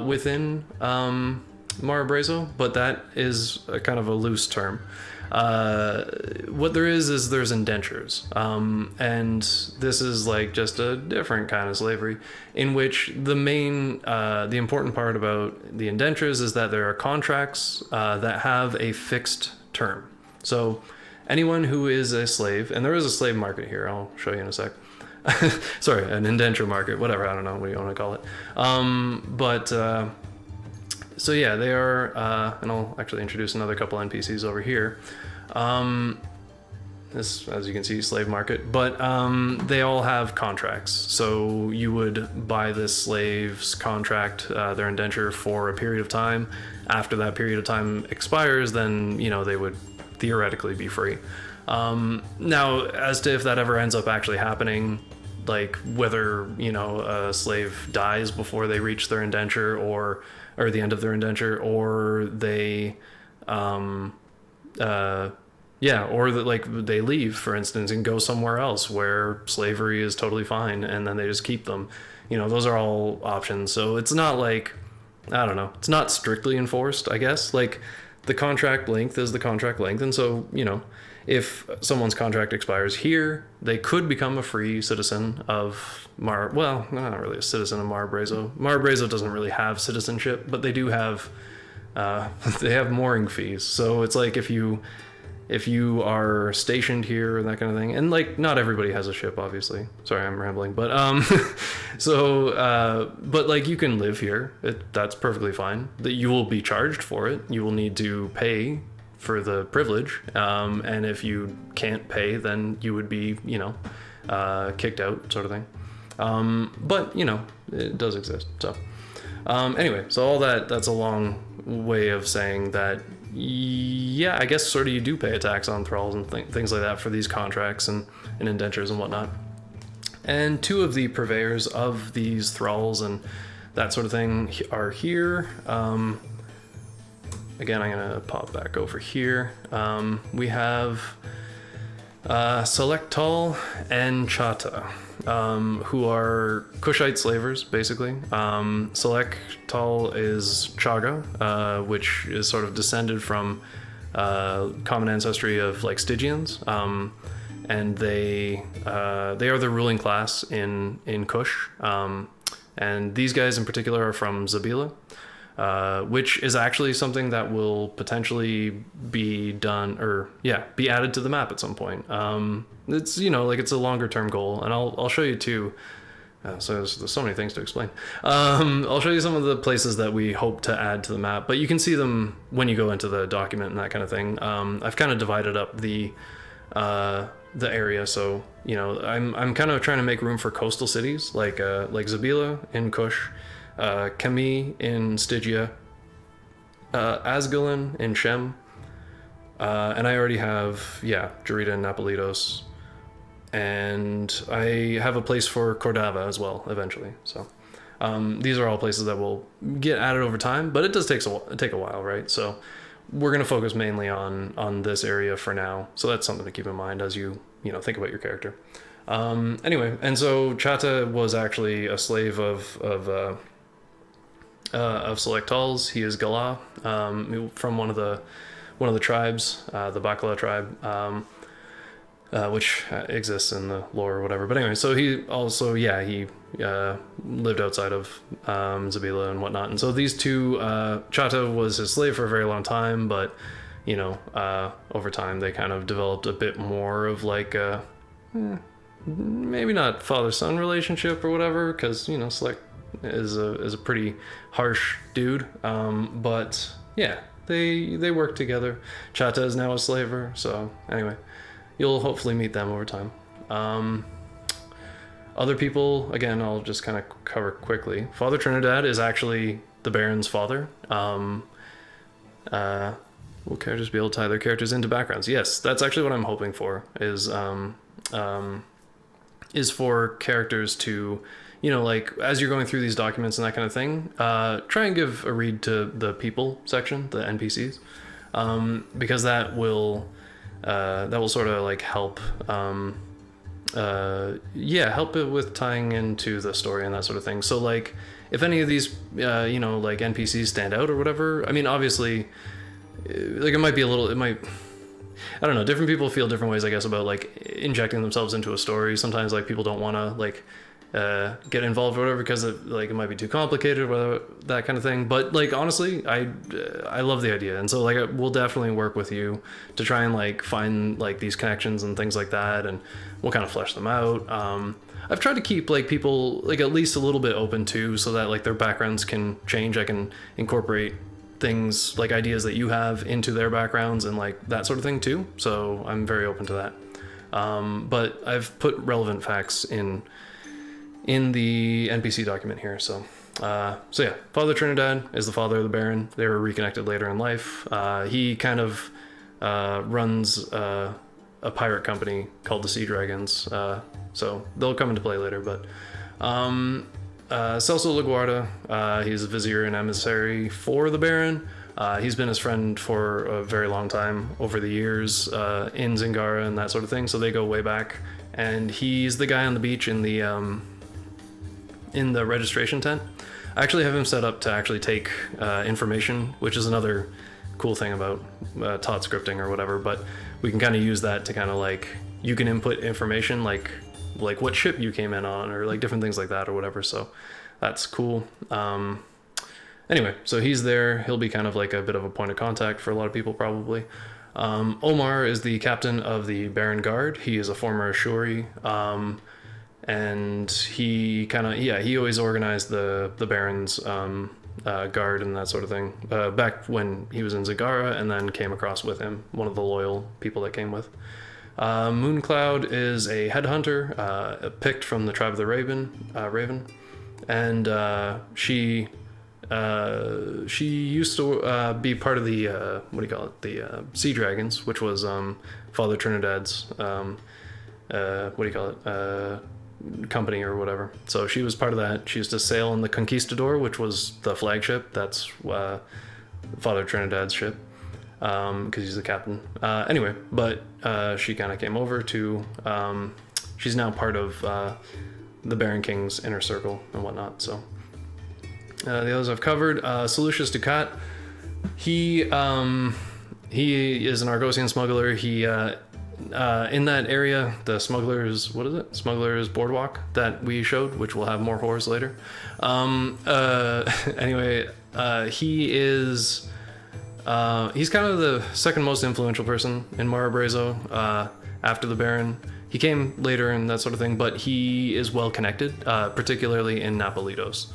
within Marabrazo, but that is a kind of a loose term. What there is there's indentures, and this is like just a different kind of slavery, in which the important part about the indentures is that there are contracts that have a fixed term. So anyone who is a slave, and there is a slave market here, I'll show you in a sec. Sorry, an indenture market, whatever, I don't know what you want to call it. So yeah, they are, and I'll actually introduce another couple NPCs over here. This, as you can see, slave market, but they all have contracts. So you would buy this slave's contract, their indenture, for a period of time. After that period of time expires, then, you know, they would theoretically be free. Now, as to if that ever ends up actually happening, like whether, you know, a slave dies before they reach their indenture or the end of their indenture, or they or that, like, they leave, for instance, and go somewhere else where slavery is totally fine, and then they just keep them. You know, those are all options. So it's not like, I don't know, it's not strictly enforced, I guess. Like, the contract length is the contract length, and so, you know, if someone's contract expires here, they could become a free citizen of well, not really a citizen of Marabrazo. Marabrazo doesn't really have citizenship, but they do have they have mooring fees. So it's like if you are stationed here and that kind of thing, and like not everybody has a ship, obviously. Sorry, I'm rambling, but but like you can live here. That's perfectly fine. That you will be charged for it. You will need to pay for the privilege, and if you can't pay, then you would be, you know, kicked out, sort of thing. But you know, it does exist. So anyway, so all that's a long way of saying that, yeah, I guess sort of you do pay a tax on thralls and things like that for these contracts and indentures and whatnot. And two of the purveyors of these thralls and that sort of thing are here. Again, I'm gonna pop back over here. We have Selectal and Chata, who are Kushite slavers, basically. Selectal is Chaga, which is sort of descended from common ancestry of like Stygians, and they are the ruling class in Kush. And these guys in particular are from Zabila, which is actually something that will potentially be done, or be added to the map at some point. It's, you know, like, it's a longer term goal, and I'll show you too. So there's so many things to explain. I'll show you some of the places that we hope to add to the map, but you can see them when you go into the document and that kind of thing. I've kind of divided up the area, so, you know, I'm kind of trying to make room for coastal cities like Zabila in Kush, Kami in Stygia, Asgalon in Shem, and I already have, Jarita and Napolitos, and I have a place for Cordava as well eventually. So these are all places that will get added over time, but it does take a while, right? So we're going to focus mainly on this area for now. So that's something to keep in mind as you think about your character. Anyway, and so Chata was actually a slave of Selectals. He is Gala, from one of the tribes, the Bakala tribe, which exists in the lore or whatever. But anyway, so he also, he lived outside of Zabila and whatnot. And so these two, Chata was his slave for a very long time, but, you know, over time they kind of developed a bit more of like a, maybe not father-son relationship or whatever, because, you know, Select is a pretty harsh dude, but yeah, they work together. Chata is now a slaver, so anyway, you'll hopefully meet them over time. Other people, again, I'll just kind of cover quickly. Father Trinidad is actually the Baron's father. Will characters be able to tie their characters into backgrounds? Yes, that's actually what I'm hoping for, is for characters to you know, like as you're going through these documents and that kind of thing, try and give a read to the people section, the NPCs, because that will sort of like help, help it with tying into the story and that sort of thing. So like, if any of these, you know, like NPCs stand out or whatever, I mean, obviously, like it might be a little, it might, I don't know, different people feel different ways, I guess, about like injecting themselves into a story. Sometimes like people don't want to like get involved or whatever because it might be too complicated or that kind of thing. But like honestly, I love the idea, and so like we'll definitely work with you to try and like find like these connections and things like that, and we'll kind of flesh them out. I've tried to keep like people like at least a little bit open too, so that like their backgrounds can change. I can incorporate things like ideas that you have into their backgrounds and like that sort of thing too. So I'm very open to that. But I've put relevant facts in the NPC document here. So yeah, Father Trinidad is the father of the Baron. They were reconnected later in life. He kind of runs a pirate company called the Sea Dragons. So they'll come into play later, but Celso LaGuardia, he's a vizier and emissary for the Baron. He's been his friend for a very long time over the years in Zingara and that sort of thing, so they go way back. And he's the guy on the beach in the registration tent. I actually have him set up to actually take information, which is another cool thing about Tot scripting or whatever, but we can kind of use that to kind of like, you can input information like what ship you came in on or like different things like that or whatever, so that's cool. Anyway, so he's there. He'll be kind of like a bit of a point of contact for a lot of people probably. Omar is the captain of the Baron Guard. He is a former Ashuri, and he kind of, he always organized the Baron's guard and that sort of thing back when he was in Zingara, and then came across with him, one of the loyal people that came with. Mooncloud is a headhunter, picked from the tribe of the Raven, and she used to be part of the the Sea Dragons, which was Father Trinidad's company or whatever. So she was part of that. She used to sail on the Conquistador, which was the flagship. That's Father Trinidad's ship, because he's the captain. Anyway, but she kind of came over to, she's now part of the Baron King's inner circle and whatnot. So the others I've covered. Seleucus Ducat, he is an Argosian smuggler. He in that area, the Smuggler's Boardwalk that we showed, which will have more horrors later. Anyway, he is he's kind of the second most influential person in Marabrazo after the Baron. He came later and that sort of thing, but he is well connected, particularly in Napolitos.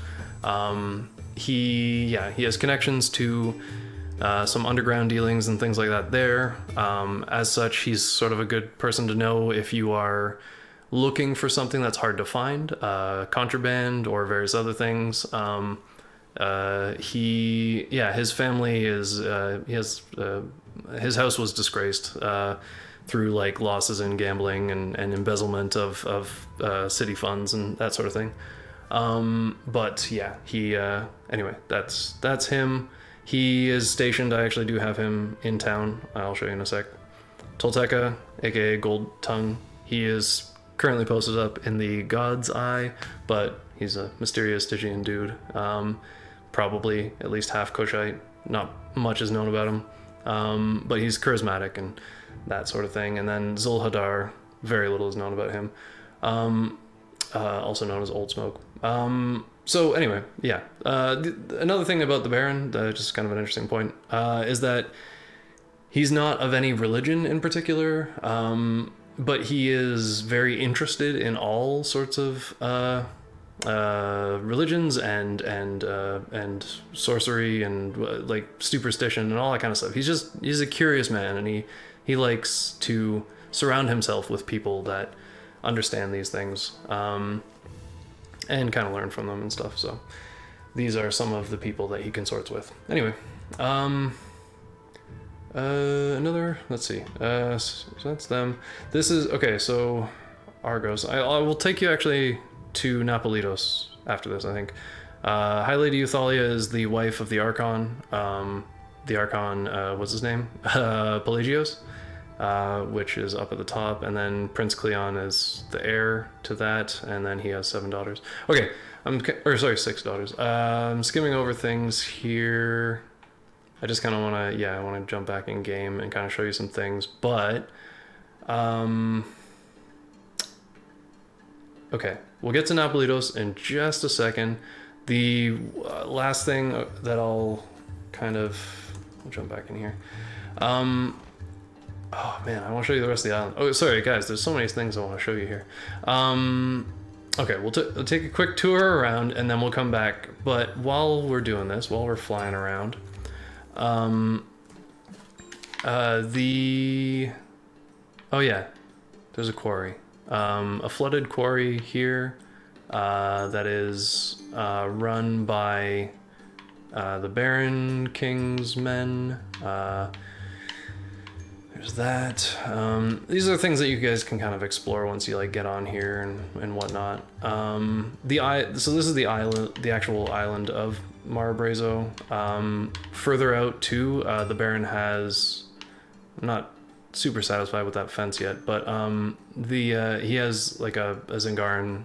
He has connections to some underground dealings and things like that there. As such, he's sort of a good person to know if you are looking for something that's hard to find, contraband or various other things. His family is, his house was disgraced through like losses in gambling and embezzlement of city funds and that sort of thing. But yeah, anyway, that's him. He is stationed, I actually do have him in town. I'll show you in a sec. Tolteca, aka Gold Tongue. He is currently posted up in the God's Eye, but he's a mysterious Stygian dude. Probably at least half Kushite. Not much is known about him. But he's charismatic and that sort of thing. And then Zulhadar, very little is known about him. Also known as Old Smoke. So anyway, yeah. Another thing about the Baron, just kind of an interesting point, is that he's not of any religion in particular, but he is very interested in all sorts of religions and sorcery and like superstition and all that kind of stuff. He's a curious man, and he likes to surround himself with people that understand these things. And kind of learn from them and stuff. So these are some of the people that he consorts with. Anyway, let's see. So that's them. This is, okay, so Argos. I will take you actually to Napolitos after this, I think. High Lady Euthalia is the wife of the Archon. The Archon, what's his name? Pelagios, which is up at the top, and then Prince Cleon is the heir to that, and then he has 7 daughters. Okay, sorry, 6 daughters. I'm skimming over things here. I just kind of want to, I want to jump back in game and kind of show you some things, but, okay, we'll get to Napolitos in just a second. The last thing that I'll jump back in here. Oh man, I want to show you the rest of the island. Oh, sorry guys, there's so many things I want to show you here. Okay, we'll take a quick tour around and then we'll come back. But while we're doing this, while we're flying around, oh yeah, there's a quarry. A flooded quarry here that is run by the Baron King's men. There's that. These are things that you guys can kind of explore once you like get on here and whatnot. So this is the island, the actual island of Marabrazo. Further out too, the Baron has, I'm not super satisfied with that fence yet, but he has like a Zingaran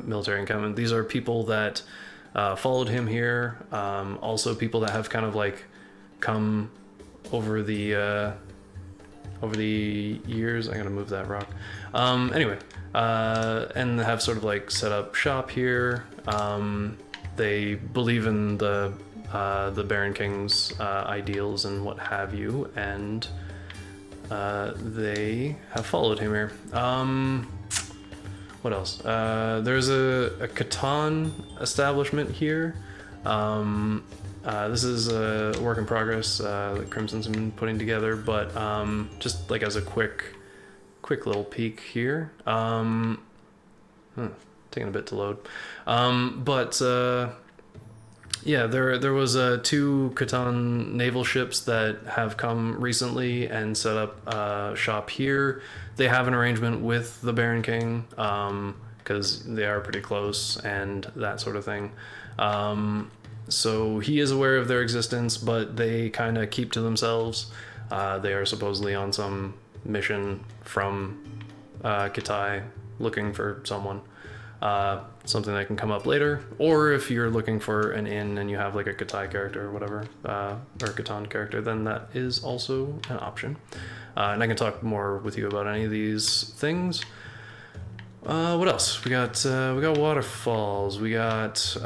military encampment. These are people that followed him here. Also people that have kind of like come over the years. I'm gonna move that rock. Anyway, and have sort of like set up shop here. They believe in the Baron King's ideals and what have you, and they have followed him here. What else? There's a Catan establishment here. This is a work in progress that Crimson's been putting together, but just like as a quick little peek here. Taking a bit to load. Yeah, there was 2 Catan naval ships that have come recently and set up shop here. They have an arrangement with the Baron King because they are pretty close and that sort of thing. So he is aware of their existence, but they kind of keep to themselves. They are supposedly on some mission from Kitai looking for someone. Something that can come up later, or if you're looking for an inn and you have like a Kitai character or whatever, or Catan character, then that is also an option. And I can talk more with you about any of these things. What else? We got waterfalls. We got.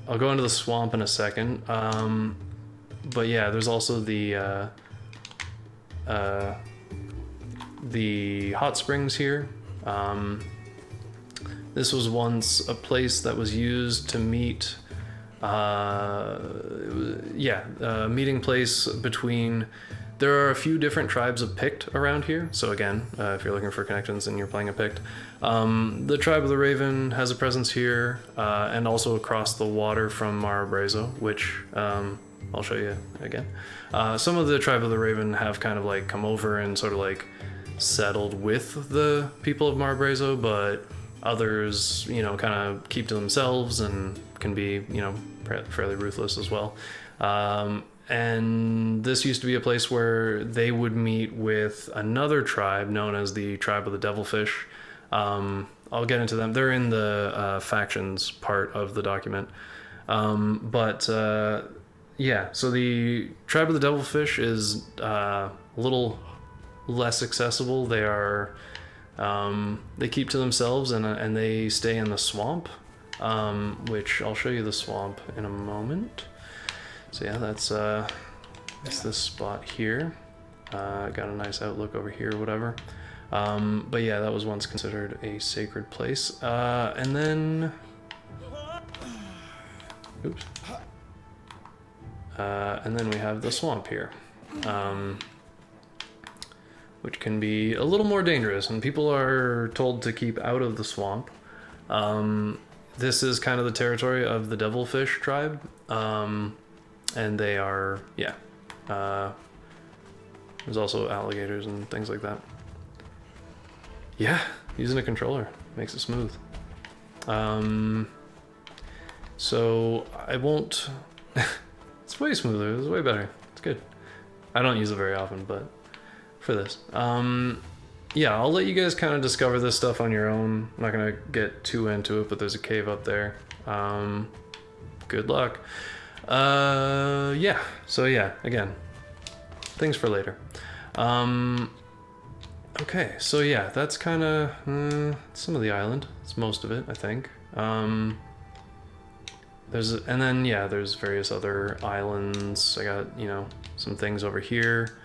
I'll go into the swamp in a second. But yeah, there's also the hot springs here. This was once a place that was used to meet, meeting place between, there are a few different tribes of Pict around here. So again, if you're looking for connections and you're playing a Pict, the tribe of the Raven has a presence here, and also across the water from Marabrazo, which I'll show you again. Some of the tribe of the Raven have kind of like come over and sort of like settled with the people of Marabrazo, but others, kind of keep to themselves and can be, fairly ruthless as well. And this used to be a place where they would meet with another tribe known as the Tribe of the Devilfish. I'll get into them. They're in the factions part of the document. So the Tribe of the Devilfish is a little less accessible. They are... they keep to themselves and they stay in the swamp, which I'll show you the swamp in a moment. So yeah, that's this spot here. Got a nice outlook over here, whatever. But yeah, that was once considered a sacred place. And then, oops. And then we have the swamp here. Which can be a little more dangerous, and people are told to keep out of the swamp. This is kind of the territory of the Devilfish tribe, and they are, there's also alligators and things like that. Yeah, using a controller makes it smooth. So I won't. It's way smoother. It's way better. It's good. I don't use it very often, but for this, yeah, I'll let you guys kind of discover this stuff on your own. I'm not gonna get too into it, but there's a cave up there. Good luck. Yeah. So yeah, again, things for later. Okay, so yeah, that's kind of some of the island. It's most of it, I think. And then yeah, there's various other islands. I got, you know, some things over here.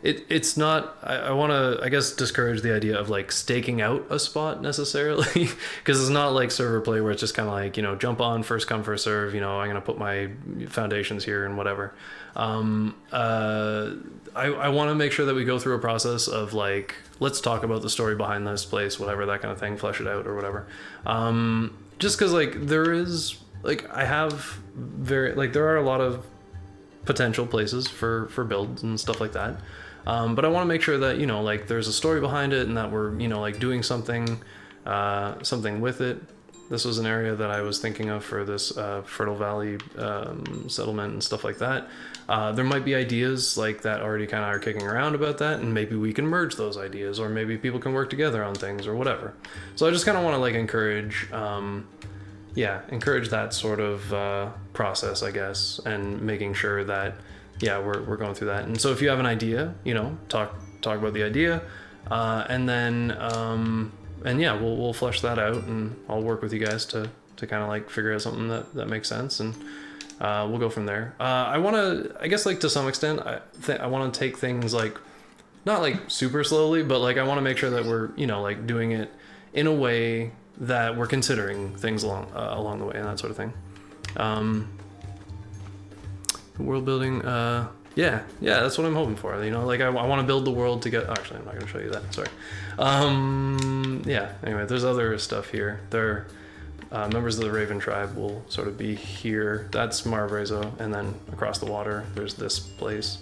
It's not, I want to, I guess, discourage the idea of like staking out a spot necessarily, because it's not like server play where it's just kind of like, you know, jump on, first come, first serve, you know, I'm going to put my foundations here and whatever. I want to make sure that we go through a process of like, let's talk about the story behind this place, whatever, that kind of thing, flesh it out or whatever. Just because like there is, like I have there are a lot of potential places for builds and stuff like that. But I want to make sure that, you know, like there's a story behind it and that we're, you know, like doing something with it. This was an area that I was thinking of for this Fertile Valley settlement and stuff like that. There might be ideas like that already kind of are kicking around about that, and maybe we can merge those ideas, or maybe people can work together on things or whatever. So I just kind of want to like encourage that sort of process, I guess, and making sure that, yeah, we're going through that. And so if you have an idea, you know, talk about the idea, and then and yeah, we'll flesh that out, and I'll work with you guys to kind of like figure out something that makes sense, and we'll go from there. I want to, I guess, like to some extent, I want to take things like not like super slowly, but like I want to make sure that we're, you know, like doing it in a way that we're considering things along the way and that sort of thing. World building, yeah, that's what I'm hoping for. You know, like I want to build the world to get. Actually, I'm not going to show you that. Sorry. Yeah. Anyway, there's other stuff here. There, members of the Raven tribe will sort of be here. That's Marbrazo, and then across the water, there's this place.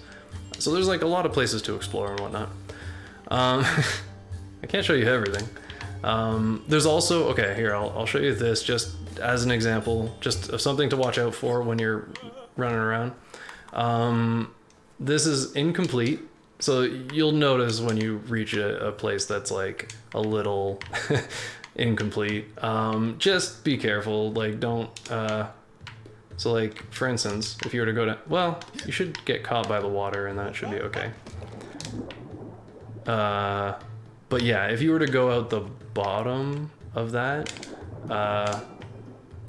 So there's like a lot of places to explore and whatnot. I can't show you everything. There's also, okay, here, I'll show you this just as an example, just of something to watch out for when you're running around. This is incomplete, so you'll notice when you reach a place that's like a little incomplete. Just be careful, like don't, so like, for instance, if you were to go to, well, you should get caught by the water and then it should be okay. But yeah, if you were to go out the bottom of that,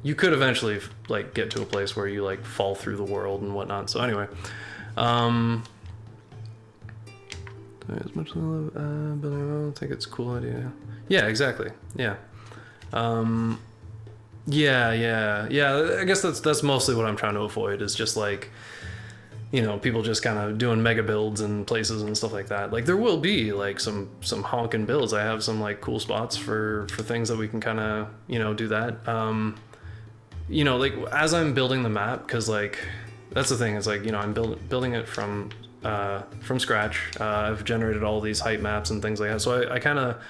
you could eventually like get to a place where you like fall through the world and whatnot. So anyway, as much as I love building a world, I think it's a cool idea. Yeah, exactly. Yeah. Yeah. I guess that's mostly what I'm trying to avoid, is just like, you know, people just kind of doing mega builds and places and stuff like that. Like there will be like some honking builds. I have some like cool spots for things that we can kind of, you know, do that. You know, like as I'm building the map, because like that's the thing, it's like, you know, I'm building it from scratch. I've generated all these height maps and things like that. So I kind of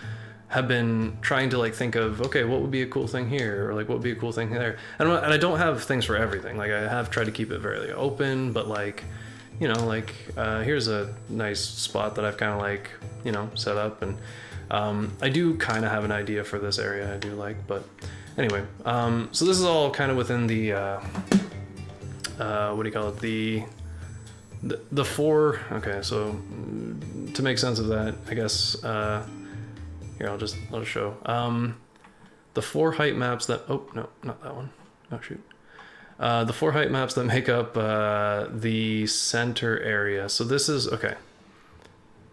have been trying to like think of, okay, what would be a cool thing here, or like what would be a cool thing there, and I don't have things for everything. Like I have tried to keep it very open, but like, you know, like here's a nice spot that I've kind of like, you know, set up, and I do kind of have an idea for this area I do like, but anyway, so this is all kind of within the what do you call it, the four, okay, so to make sense of that, I guess, here, I'll just show. The 4 height maps that, oh, no, not that one. Oh, shoot. The 4 height maps that make up the center area. So this is, okay.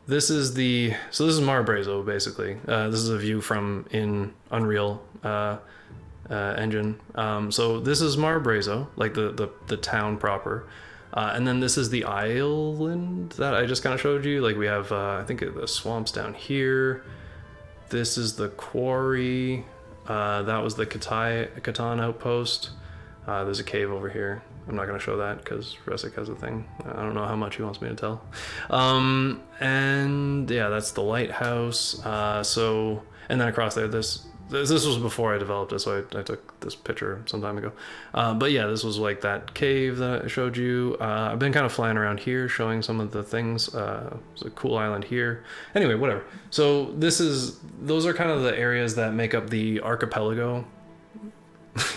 So this is Marbrazo, basically. This is a view from in Unreal Engine. So this is Marbrazo, like the town proper. And then this is the island that I just kind of showed you. Like we have, I think the swamps down here. This is the quarry. That was the Catan outpost. There's a cave over here. I'm not going to show that because Resic has a thing. I don't know how much he wants me to tell. And yeah, that's the lighthouse. So And then across there, this was before I developed it, so I took this picture some time ago. But yeah, this was like that cave that I showed you. I've been kind of flying around here, showing some of the things. There's a cool island here. Anyway, whatever. So those are kind of the areas that make up the archipelago.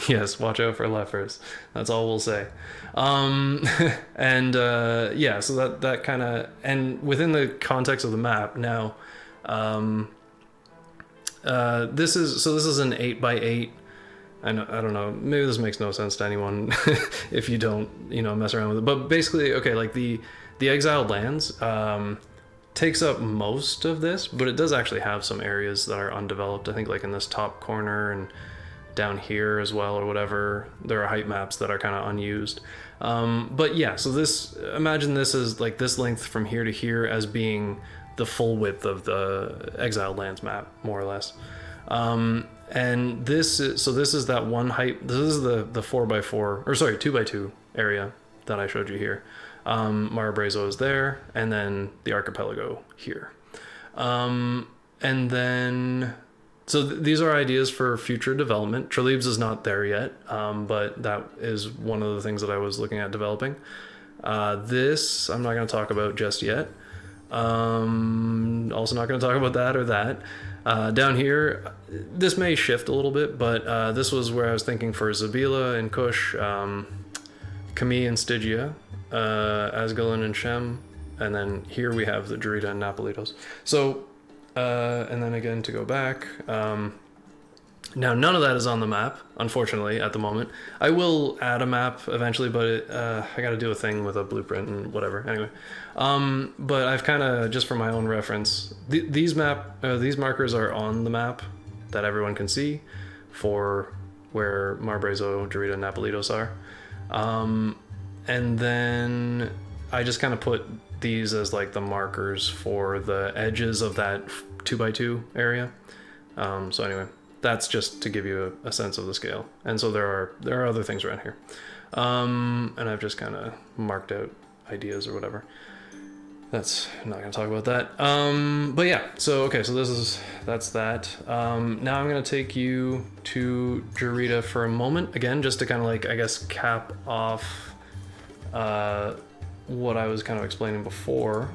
Yes, watch out for lefers. That's all we'll say. And yeah, so that kind of, and within the context of the map now, this is an 8x8. I don't know, maybe this makes no sense to anyone if you don't, mess around with it. But basically, okay, like the Exiled Lands takes up most of this, but it does actually have some areas that are undeveloped. I think like in this top corner and down here as well, or whatever. There are height maps that are kind of unused. But yeah, so imagine this is like this length from here to here as being the full width of the Exiled Lands map, more or less. And this is that one height. This is the 4x4, or sorry, 2x2 area that I showed you here. Marabrazo is there, and then the archipelago here. And then, so these are ideas for future development. Tralibes is not there yet, but that is one of the things that I was looking at developing. This I'm not going to talk about just yet. Also not going to talk about that or that. Down here, this may shift a little bit, but this was where I was thinking for Zabila and Kush, Kami and Stygia, Asgalon and Shem, and then here we have the Drita and Napolitos. So, and then again to go back, now none of that is on the map, unfortunately, at the moment. I will add a map eventually, but I got to do a thing with a blueprint and whatever. Anyway, but I've kind of, just for my own reference, these markers are on the map that everyone can see for where Marabrazo, Drita, and Napolitos are. And then I just kind of put these as like the markers for the edges of that 2x2 area. So anyway, that's just to give you a sense of the scale. And so there are other things around here. And I've just kind of marked out ideas or whatever. I'm not going to talk about that. But yeah, so okay, so that's that. Now I'm going to take you to Drita for a moment, again, just to kind of like, I guess, cap off what I was kind of explaining before.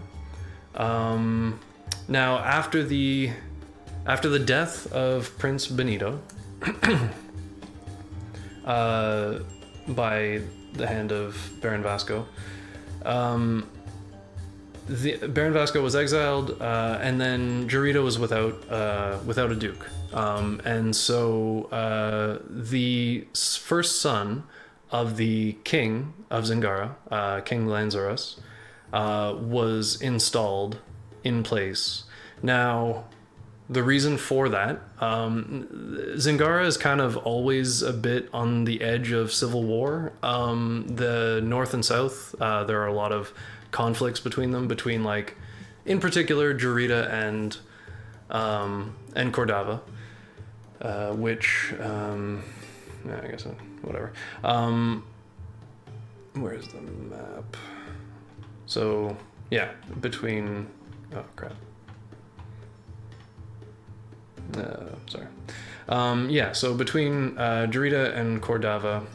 Now after the death of Prince Benito by the hand of Baron Vasco, Baron Vasco was exiled, and then Drita was without a duke, and so the first son of the king of Zingara, King Lanzaros, was installed in place. Now, the reason for that, Zingara is kind of always a bit on the edge of civil war. The north and south, there are a lot of conflicts between them, between, like, in particular Drita and Cordava, which I guess whatever. Where's the map? So yeah, between, oh crap. Sorry. Yeah, so between Drita and Cordava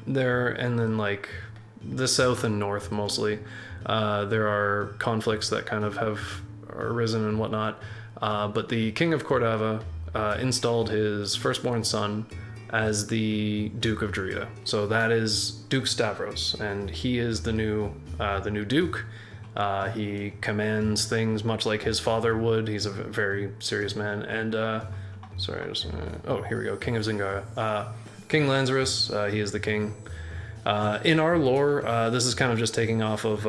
there, and then like the south and north mostly, there are conflicts that kind of have arisen and whatnot, but the king of Cordava installed his firstborn son as the Duke of Drita. So that is Duke Stavros, and he is the new Duke. He commands things much like his father would. He's a very serious man. And sorry, oh, here we go. King of Zingara. King Lanzaros, he is the king. In our lore, this is kind of just taking off of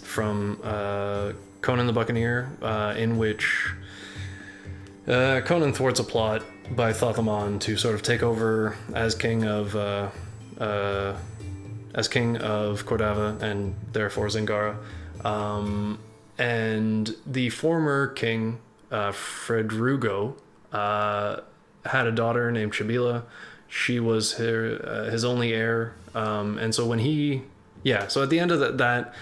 from Conan the Buccaneer, in which Conan thwarts a plot by Thothamon to sort of take over as king of Cordava and therefore Zingara. And the former king, Fredrugo, had a daughter named Shabila. She was his only heir. And so when so at the end of that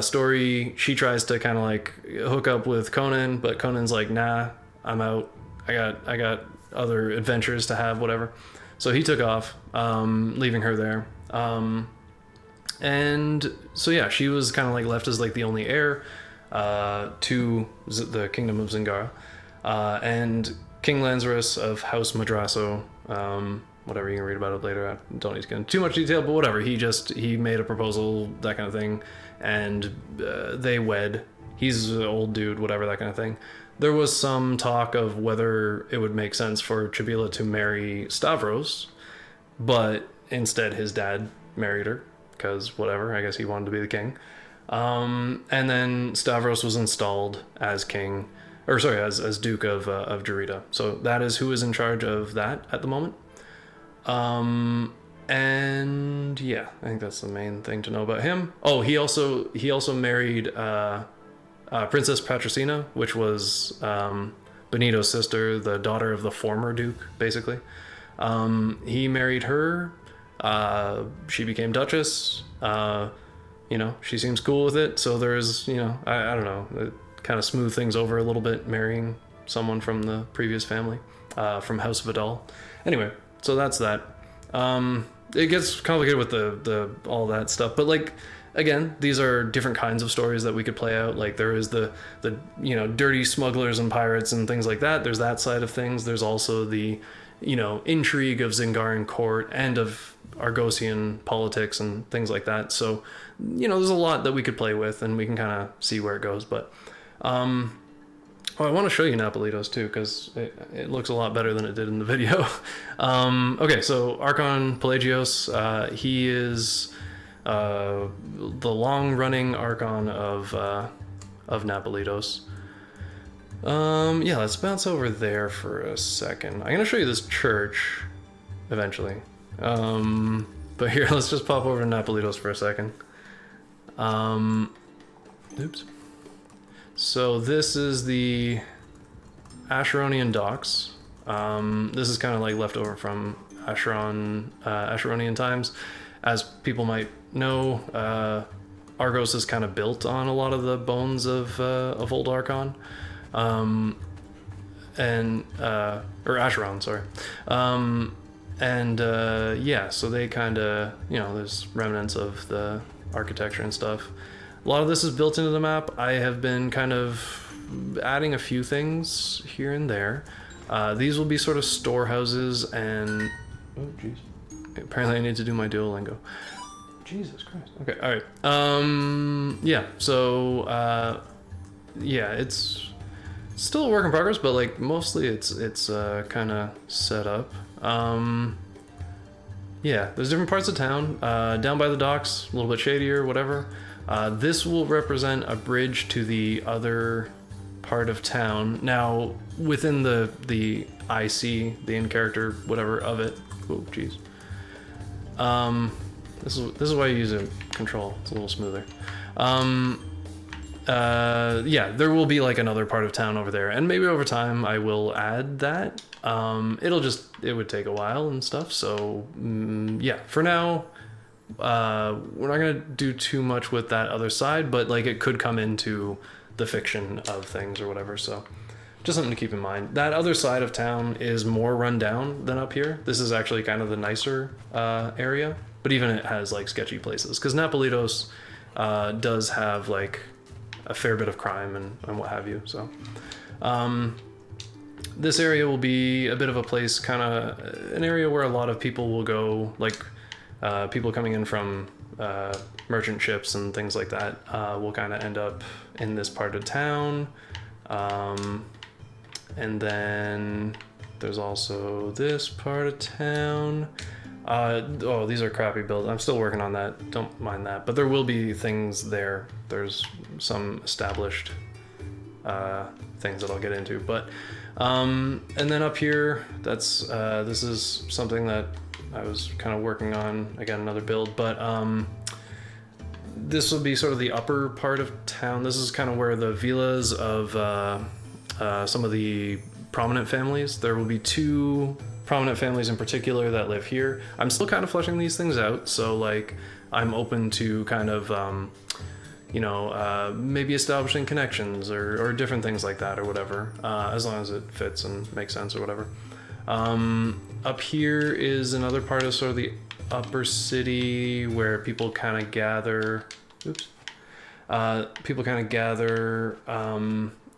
story, she tries to kind of like hook up with Conan, but Conan's like, nah, I'm out. I got other adventures to have, whatever. So he took off, leaving her there. And so yeah, she was kind of like left as like the only heir to the kingdom of Zingara. And King Lanzaros of House Madrasso, whatever, you can read about it later. I don't need to get into too much detail, but whatever. He made a proposal, that kind of thing, and they wed. He's an old dude, whatever, that kind of thing. There was some talk of whether it would make sense for Chabila to marry Stavros, but instead his dad married her, because whatever, I guess he wanted to be the king. And then Stavros was installed as king, or sorry, as Duke of Jarita. So that is who is in charge of that at the moment. And yeah, I think that's the main thing to know about him. Oh, he also married Princess Patricina, which was Benito's sister, the daughter of the former Duke, basically. He married her. She became Duchess. She seems cool with it. So there's, I don't know, it kind of smooth things over a little bit, marrying someone from the previous family, from House Vidal. Anyway, so that's that. It gets complicated with the all that stuff, but like, again, these are different kinds of stories that we could play out. Like there is the dirty smugglers and pirates and things like that. There's that side of things. There's also the intrigue of Zingaran court and of Argosian politics and things like that. So there's a lot that we could play with, and we can kind of see where it goes. But I want to show you Napolitos too, because it looks a lot better than it did in the video. Okay, so Archon Pelagios, he is the long-running Archon of Napolitos. Yeah, let's bounce over there for a second. I'm gonna show you this church eventually. But here, let's just pop over to Napolitos for a second. Oops. So this is the Asheronian docks. This is kind of like leftover from Asheronian times. As people might know, Argos is kind of built on a lot of the bones of old Archon. Or Acheron, sorry. Yeah, so they kind of, there's remnants of the architecture and stuff. A lot of this is built into the map. I have been kind of adding a few things here and there. These will be sort of storehouses and... Oh, jeez. Apparently I need to do my Duolingo. Jesus Christ. Okay, alright. Yeah, so, yeah, it's still a work in progress, but, like, mostly it's kind of set up. Yeah, there's different parts of town. Down by the docks, a little bit shadier, whatever. This will represent a bridge to the other part of town. Now, within the IC, the in-character, whatever of it. Oh, jeez. This is why you use a control. It's a little smoother. Yeah, there will be like another part of town over there, and maybe over time I will add that. It would take a while and stuff. So yeah, for now, we're not gonna do too much with that other side, but like it could come into the fiction of things or whatever. So just something to keep in mind. That other side of town is more run down than up here. This is actually kind of the nicer area, but even it has like sketchy places, because Napolitos does have like a fair bit of crime and what have you. So this area will be a bit of a place, kind of an area where a lot of people will go, like people coming in from merchant ships and things like that will kind of end up in this part of town. And then there's also this part of town. Oh, these are crappy builds. I'm still working on that. Don't mind that. But there will be things there. There's some established things that I'll get into. But and then up here, that's this is something that I was kind of working on. Again, another build. But this will be sort of the upper part of town. This is kind of where the villas of some of the prominent families. There will be two prominent families in particular that live here. I'm still kind of fleshing these things out, so like I'm open to kind of maybe establishing connections or different things like that or whatever, as long as it fits and makes sense or whatever. Up here is another part of sort of the upper city where people kind of gather. People kind of gather,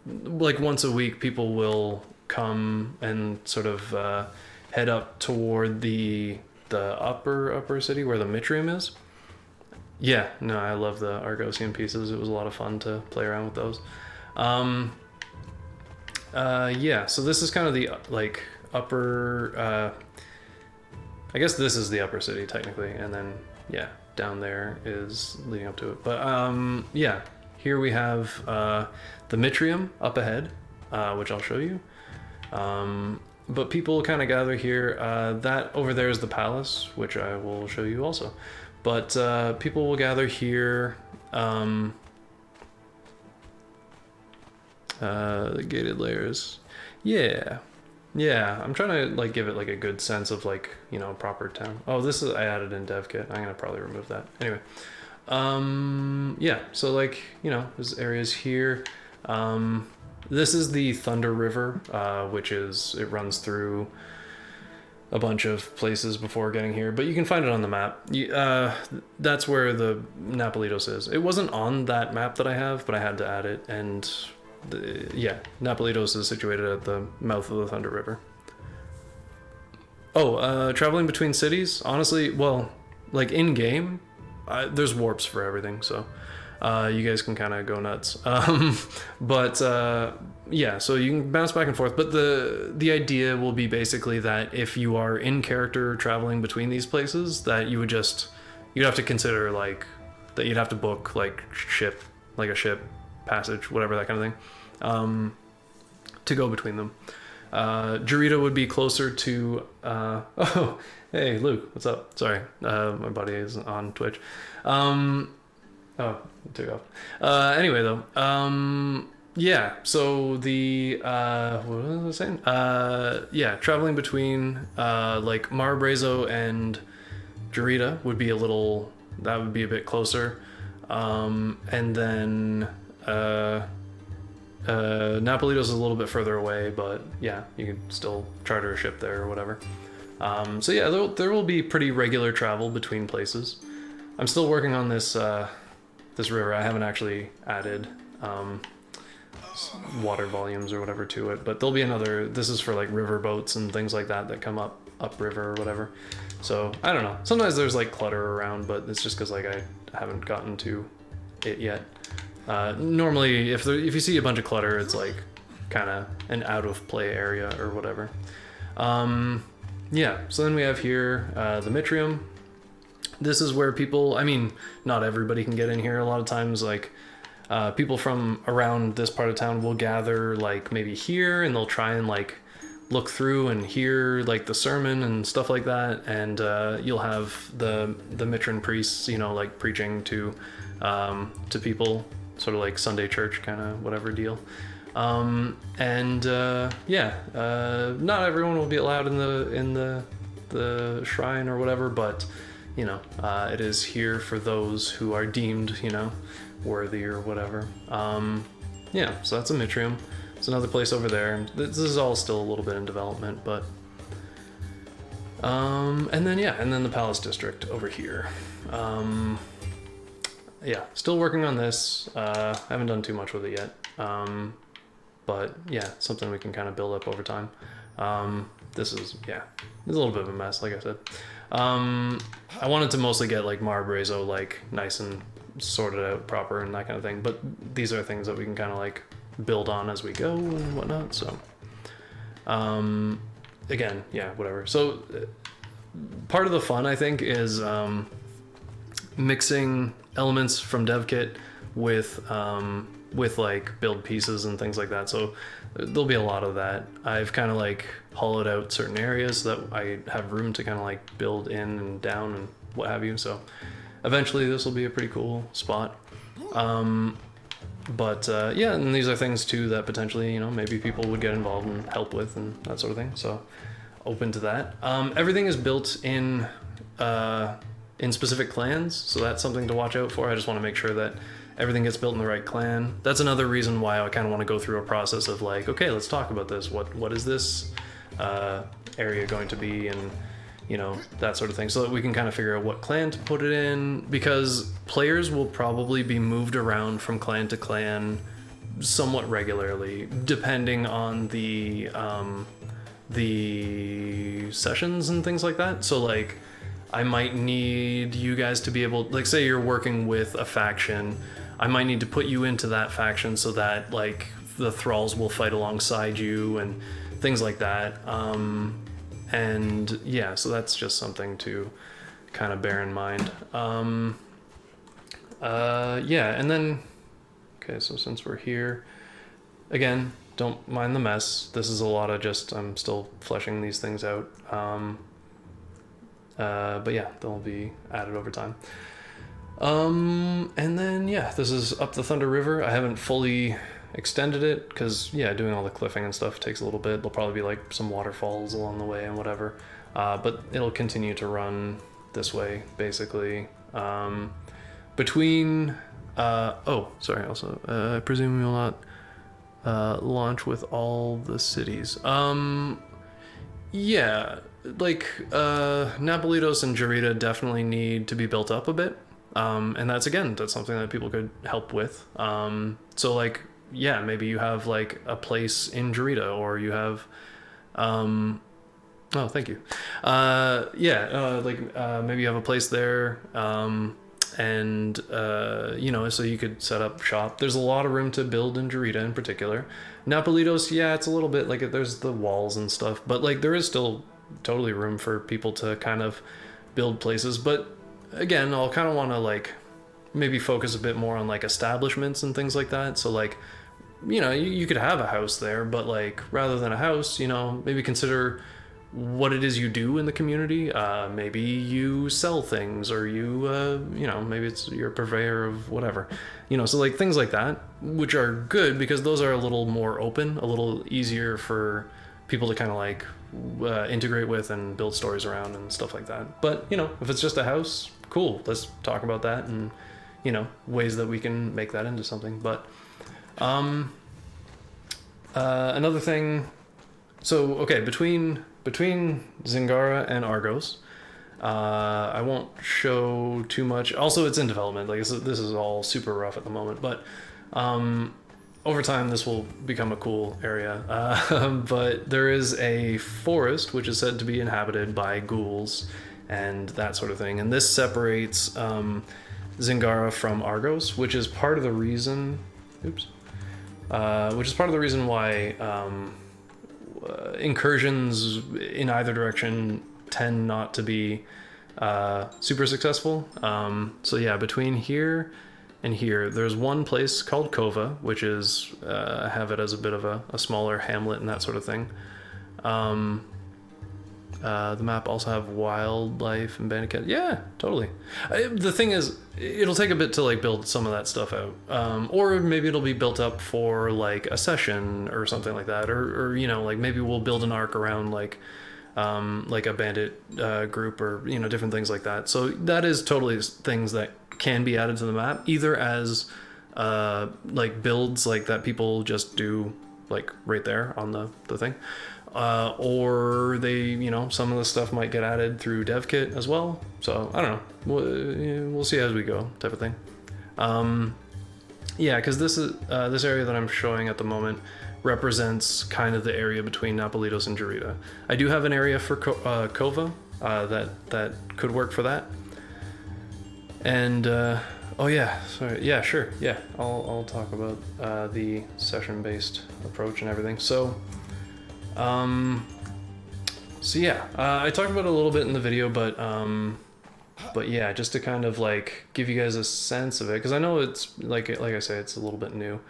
like once a week, people will come and sort of head up toward the upper city where the Mitrium is. Yeah, no, I love the Argosian pieces. It was a lot of fun to play around with those. Yeah, so this is kind of the like upper. I guess this is the upper city technically, and then yeah, down there is leading up to it. But yeah, here we have the Mitrium up ahead, which I'll show you. But people kind of gather here. That over there is the palace, which I will show you also. But people will gather here. The gated layers. Yeah. Yeah, I'm trying to like give it like a good sense of like, proper town. Oh, this is, I added in dev kit. I'm gonna probably remove that. Anyway. Yeah, so like, there's areas here. This is the Thunder River, which it runs through a bunch of places before getting here, but you can find it on the map. That's where the Napolitos is. It wasn't on that map that I have, but I had to add it, and yeah, Napolitos is situated at the mouth of the Thunder River. Oh, traveling between cities, honestly, well, like in-game, there's warps for everything, so you guys can kind of go nuts. But yeah, so you can bounce back and forth, but the idea will be basically that if you are in character traveling between these places, that you'd have to consider like that you'd have to book like a ship passage, whatever, that kind of thing, to go between them. Jarita would be closer to oh, hey Luke, what's up? Sorry, my buddy is on Twitch. Oh, it took off. Anyway though, yeah, so the what was I saying? Yeah, traveling between like Marbrazo and Jarita would be a bit closer. And then Napolitos is a little bit further away, but yeah, you could still charter a ship there or whatever. So yeah, there will be pretty regular travel between places. I'm still working on this this river. I haven't actually added water volumes or whatever to it, but there'll be another. This is for like river boats and things like that come up river or whatever. So I don't know. Sometimes there's like clutter around, but it's just because like I haven't gotten to it yet. Normally, if you see a bunch of clutter, it's like kind of an out of play area or whatever. Yeah. So then we have here the Mitrium. This is where people, I mean, not everybody can get in here. A lot of times, like, people from around this part of town will gather, like, maybe here, and they'll try and, like, look through and hear, like, the sermon and stuff like that, and you'll have the Mitran priests, like, preaching to people, sort of like Sunday church kind of whatever deal. Yeah, not everyone will be allowed in the shrine or whatever, but it is here for those who are deemed, worthy or whatever. Yeah, so that's a Mitrium. It's another place over there. This is all still a little bit in development, but and then the Palace District over here. Yeah, still working on this. I haven't done too much with it yet. But yeah, something we can kind of build up over time. This is a little bit of a mess, like I said. I wanted to mostly get like Marbrazo like nice and sorted out proper and that kind of thing, but these are things that we can kind of like build on as we go and whatnot. So again, yeah, whatever. So part of the fun, I think, is mixing elements from DevKit with like build pieces and things like that. So there'll be a lot of that. I've kind of like hollowed out certain areas so that I have room to kind of like build in and down and what have you. So eventually this will be a pretty cool spot. Yeah, and these are things too that potentially, maybe people would get involved and help with and that sort of thing. So open to that. Everything is built in specific clans, so that's something to watch out for. I just want to make sure that everything gets built in the right clan. That's another reason why I kind of want to go through a process of like, okay, let's talk about this. What is this area going to be, and you know, that sort of thing, so that we can kind of figure out what clan to put it in, because players will probably be moved around from clan to clan somewhat regularly, depending on the sessions and things like that. So like, I might need you guys to be able, like, say you're working with a faction, I might need to put you into that faction so that like the thralls will fight alongside you and things like that. And yeah, so that's just something to kind of bear in mind. Yeah, and then, okay, so since we're here, again, don't mind the mess. This is a lot of just, I'm still fleshing these things out. But yeah, they'll be added over time. And then, yeah, this is up the Thunder River. I haven't fully extended it because, yeah, doing all the cliffing and stuff takes a little bit. There'll probably be like some waterfalls along the way and whatever. But it'll continue to run this way, basically. Between, oh, sorry, also, I presume you'll not launch with all the cities. Yeah, like, Napolitos and Jarita definitely need to be built up a bit. And that's something that people could help with. So like, yeah, maybe you have like a place in Jarita, or you have, oh, thank you. Maybe you have a place there, and you know, so you could set up shop. There's a lot of room to build in Jarita in particular. Napolitos, yeah, it's a little bit like, there's the walls and stuff, but like there is still totally room for people to kind of build places. But again, I'll kind of want to like maybe focus a bit more on like establishments and things like that. So like, you know, you could have a house there, but like rather than a house, you know, maybe consider what it is you do in the community. Maybe you sell things, or you know, maybe it's you're a purveyor of whatever, you know, so like things like that, which are good because those are a little more open, a little easier for people to kind of like integrate with and build stories around and stuff like that. But you know, if it's just a house, cool, let's talk about that and, you know, ways that we can make that into something. But another thing, so okay, between Zingara and Argos, I won't show too much. Also, it's in development. Like, this is all super rough at the moment, but over time this will become a cool area. But there is a forest which is said to be inhabited by ghouls and that sort of thing, and this separates Zingara from Argos, which is part of the reason. Which is part of the reason why incursions in either direction tend not to be super successful. So yeah, between here and here, there's one place called Kova, which is have it as a bit of a smaller hamlet and that sort of thing. The map also have wildlife and bandit. Yeah, totally. The thing is, it'll take a bit to like build some of that stuff out, or maybe it'll be built up for like a session or something like that, or you know, like maybe we'll build an arc around like a bandit group, or you know, different things like that. So that is totally things that can be added to the map, either as like builds like that people just do like right there on the thing. Or they, you know, some of the stuff might get added through dev kit as well. So I don't know. We'll see as we go, type of thing. Yeah, because this is this area that I'm showing at the moment represents kind of the area between Napolitos and Jarita. I do have an area for Kova that could work for that. And oh yeah, sorry, yeah, sure, yeah. I'll talk about the session-based approach and everything. So yeah, I talked about it a little bit in the video, but yeah, just to kind of like give you guys a sense of it, because I know it's like I say, it's a little bit new,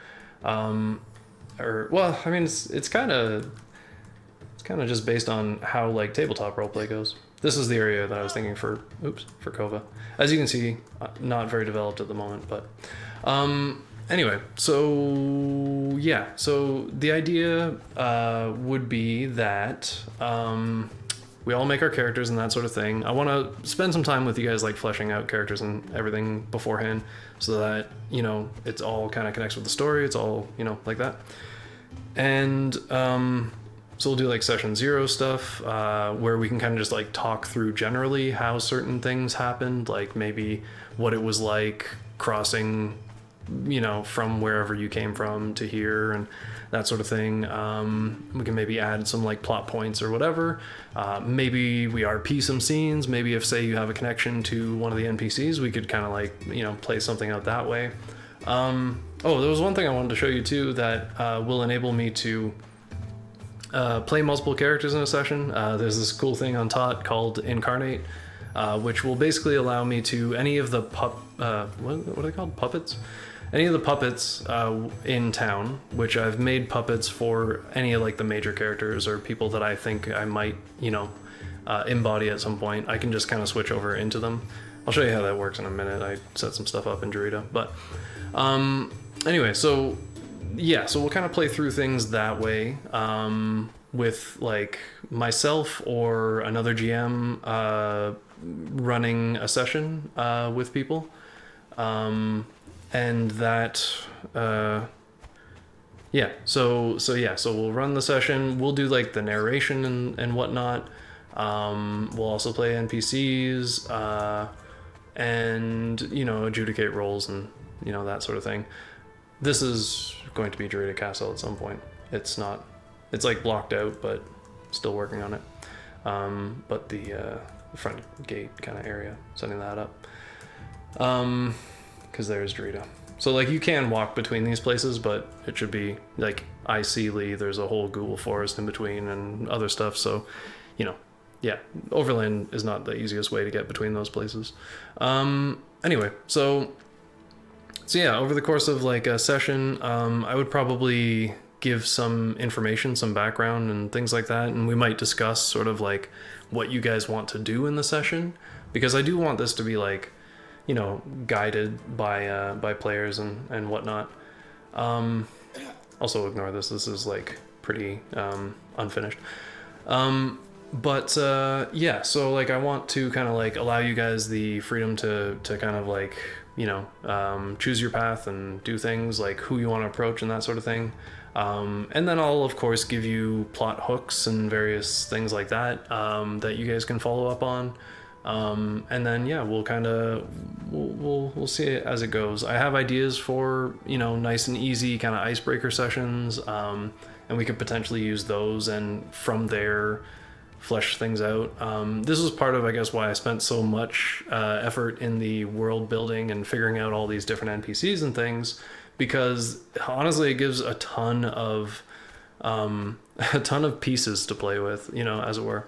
or well, I mean, it's kind of just based on how like tabletop roleplay goes. This is the area that I was thinking for Kova. As you can see, not very developed at the moment, but anyway, so yeah, so the idea would be that we all make our characters and that sort of thing. I want to spend some time with you guys, like fleshing out characters and everything beforehand, so that, you know, it's all kind of connects with the story. It's all, you know, like that. And so we'll do like session 0 stuff, where we can kind of just like talk through generally how certain things happened, like maybe what it was like crossing, you know, from wherever you came from to here and that sort of thing. We can maybe add some like plot points or whatever. Maybe we RP some scenes. Maybe if, say, you have a connection to one of the NPCs, we could kind of like, you know, play something out that way. Oh, there was one thing I wanted to show you too that will enable me to play multiple characters in a session. There's this cool thing on Tot called Incarnate, which will basically allow me to any of the what are they called? Puppets? Any of the puppets in town, which I've made puppets for any of like the major characters or people that I think I might, you know, embody at some point. I can just kind of switch over into them. I'll show you how that works in a minute. I set some stuff up in Druida, but anyway, so yeah, so we'll kind of play through things that way, with like myself or another GM running a session with people. And that, yeah, so we'll run the session. We'll do like the narration and whatnot. We'll also play NPCs, and, you know, adjudicate roles and, you know, that sort of thing. This is going to be Druida Castle at some point. It's not, it's like blocked out, but still working on it. But the front gate kind of area, setting that up. Because there's Druida. So like you can walk between these places, but it should be like I see Lee, there's a whole Google forest in between and other stuff. So, you know, yeah, Overland is not the easiest way to get between those places. Anyway, so yeah, over the course of like a session, I would probably give some information, some background and things like that. And we might discuss sort of like what you guys want to do in the session, because I do want this to be like, you know, guided by players and whatnot. Also ignore this. This is like pretty unfinished. But yeah, so like I want to kind of like allow you guys the freedom to kind of like, you know, choose your path and do things like who you want to approach and that sort of thing. And then I'll of course give you plot hooks and various things like that that you guys can follow up on. And then yeah, we'll kind of we'll see it as it goes. I have ideas for, you know, nice and easy kind of icebreaker sessions, and we could potentially use those and from there flesh things out. This was part of, I guess, why I spent so much effort in the world building and figuring out all these different NPCs and things, because honestly it gives a ton of pieces to play with, you know, as it were.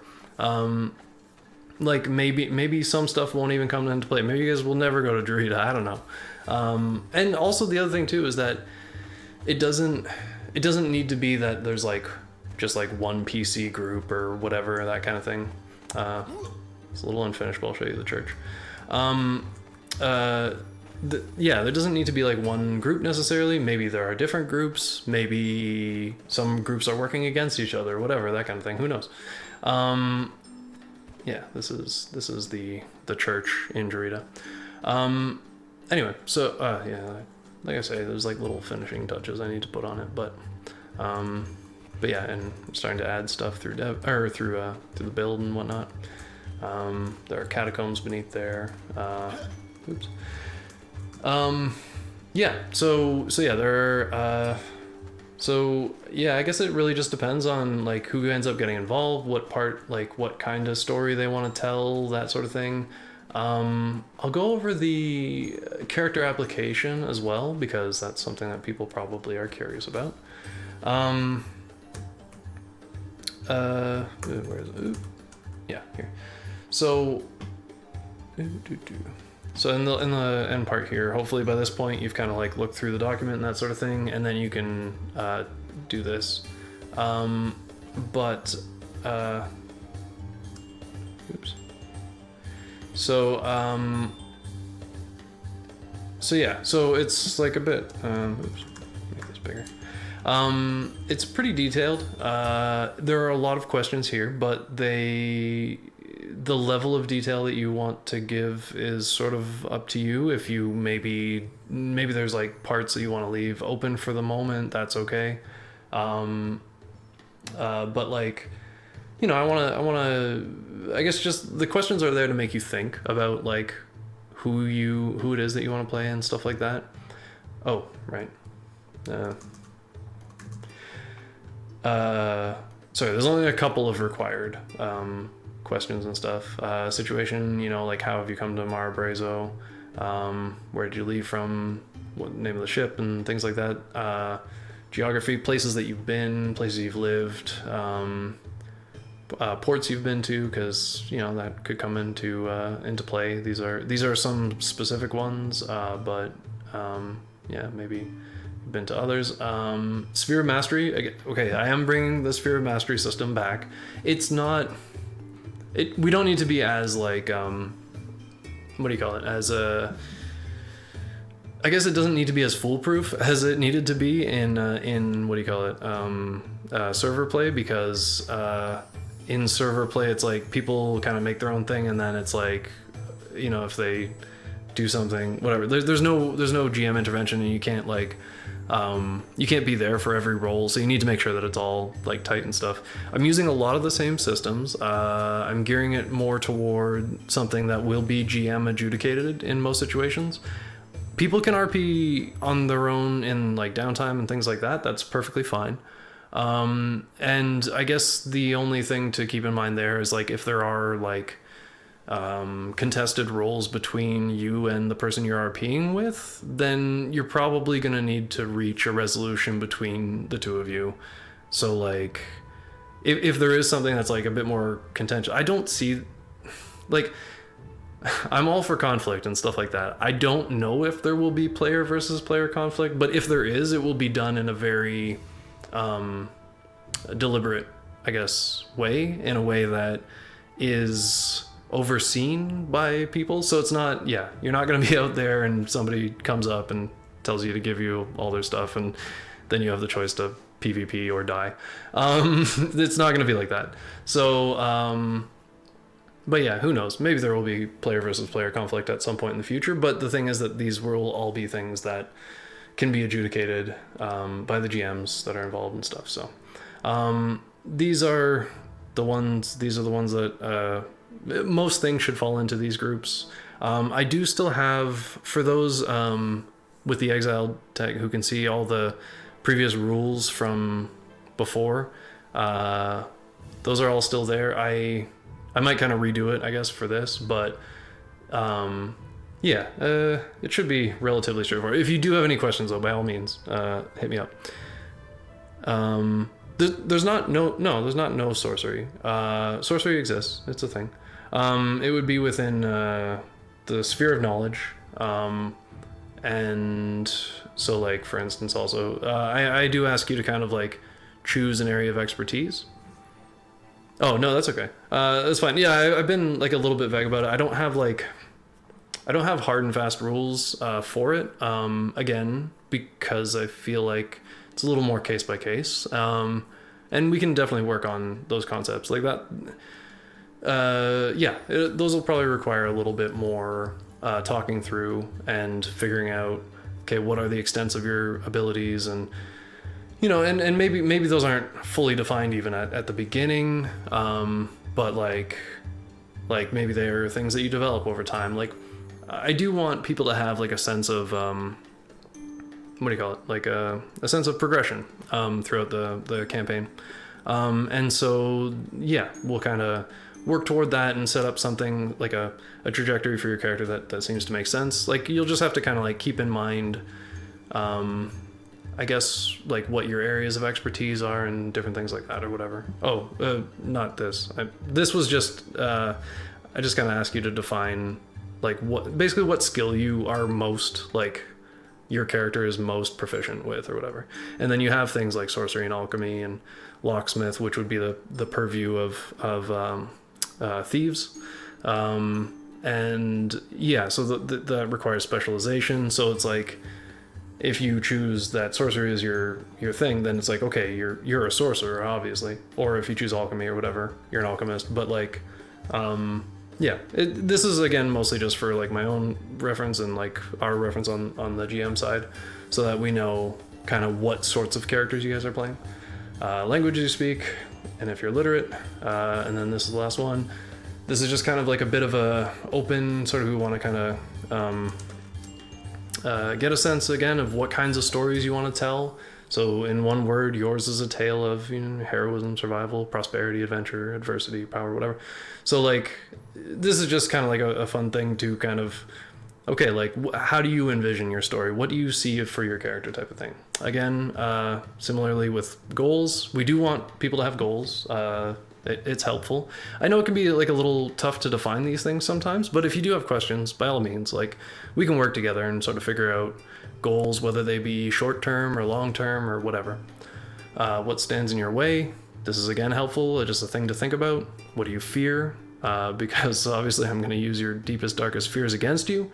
Like maybe some stuff won't even come into play. Maybe you guys will never go to Druida. I don't know. And also the other thing too is that it doesn't need to be that there's like just like one PC group or whatever, that kind of thing. It's a little unfinished, but I'll show you the church. Yeah, there doesn't need to be like one group necessarily. Maybe there are different groups. Maybe some groups are working against each other, whatever, that kind of thing. Who knows? Yeah, this is the church in Druida. Anyway, so yeah, like I say, there's like little finishing touches I need to put on it, but yeah, and I'm starting to add stuff through through the build and whatnot. There are catacombs beneath there. Oops. Yeah. So yeah, there are. So yeah, I guess it really just depends on like who ends up getting involved, what part, like what kind of story they want to tell, that sort of thing. I'll go over the character application as well, because that's something that people probably are curious about. Where is it? Ooh. Yeah, here. So, so in the end part here, hopefully by this point you've kind of like looked through the document and that sort of thing, and then you can do this. Oops. So yeah, so it's like a bit. Oops, make this bigger. It's pretty detailed. There are a lot of questions here, but the level of detail that you want to give is sort of up to you. If you maybe there's like parts that you want to leave open for the moment, that's okay. But like, you know, I want to, I guess just the questions are there to make you think about like who it is that you want to play and stuff like that. Oh, right. Sorry, there's only a couple of required questions and stuff. Situation, you know, like how have you come to Marabrazo? Where did you leave from? What name of the ship and things like that. Geography, places that you've been, places you've lived, ports you've been to, because you know that could come into play. These are some specific ones, but yeah, maybe been to others. Sphere of Mastery. Okay, I am bringing the Sphere of Mastery system back. It's not. We don't need to be as like what do you call it? As a. I guess it doesn't need to be as foolproof as it needed to be in what do you call it? Server play, because in server play it's like people kind of make their own thing, and then it's like, you know, if they do something, whatever. There's no GM intervention, and you can't like. You can't be there for every role, so you need to make sure that it's all like tight and stuff. I'm using a lot of the same systems. I'm gearing it more toward something that will be GM adjudicated in most situations. People can RP on their own in like downtime and things like that. That's perfectly fine. And I guess the only thing to keep in mind there is like if there are like contested roles between you and the person you're RPing with, then you're probably going to need to reach a resolution between the two of you. So like if there is something that's like a bit more contentious, I don't see like I'm all for conflict and stuff like that. I don't know if there will be player versus player conflict, but if there is, it will be done in a very deliberate, I guess, way, in a way that is overseen by people. So it's not, yeah, you're not going to be out there and somebody comes up and tells you to give you all their stuff and then you have the choice to PvP or die. It's not going to be like that. So, but yeah, who knows? Maybe there will be player versus player conflict at some point in the future. But the thing is that these will all be things that can be adjudicated by the GMs that are involved and stuff. So these are the ones that most things should fall into these groups. I do still have, for those with the exiled tag who can see all the previous rules from before, those are all still there. I might kind of redo it, I guess, for this, but yeah, it should be relatively straightforward. If you do have any questions, though, by all means, hit me up. There's not no sorcery. Sorcery exists; it's a thing. It would be within the sphere of knowledge, and so, like, for instance, also, I do ask you to kind of like choose an area of expertise. Oh, no, that's okay. That's fine. Yeah, I've been like a little bit vague about it. I don't have hard and fast rules for it. Again, because I feel like it's a little more case by case. And we can definitely work on those concepts like that. Yeah, those will probably require a little bit more talking through and figuring out, okay, what are the extents of your abilities, and you know, and maybe those aren't fully defined even at the beginning, but like maybe they are things that you develop over time. Like, I do want people to have like a sense of what do you call it? Like a sense of progression throughout the campaign, and so yeah, we'll kind of work toward that and set up something like a trajectory for your character that seems to make sense. Like, you'll just have to kind of like keep in mind, I guess, like what your areas of expertise are and different things like that or whatever. Oh, not this. This was just, I just kind of ask you to define like what skill you are most, like your character is most proficient with or whatever. And then you have things like sorcery and alchemy and locksmith, which would be the purview of thieves. And yeah, so that requires specialization. So it's like, if you choose that sorcery as your thing, then it's like, okay, you're a sorcerer, obviously. Or if you choose alchemy or whatever, you're an alchemist. But like, yeah, this is again mostly just for like my own reference and like our reference on the GM side, so that we know kind of what sorts of characters you guys are playing, languages you speak, and if you're literate. And then this is the last one. This is just kind of like a bit of a open sort of, we want to kind of get a sense again of what kinds of stories you want to tell. So in one word, yours is a tale of, you know, heroism, survival, prosperity, adventure, adversity, power, whatever. So like, this is just kind of like a fun thing to kind of, okay, like how do you envision your story? What do you see for your character type of thing? Again, similarly with goals, we do want people to have goals. It's helpful. I know it can be like a little tough to define these things sometimes, but if you do have questions, by all means, like we can work together and sort of figure out goals, whether they be short term or long term or whatever. What stands in your way? This is again helpful, just a thing to think about. What do you fear? Because obviously I'm going to use your deepest, darkest fears against you.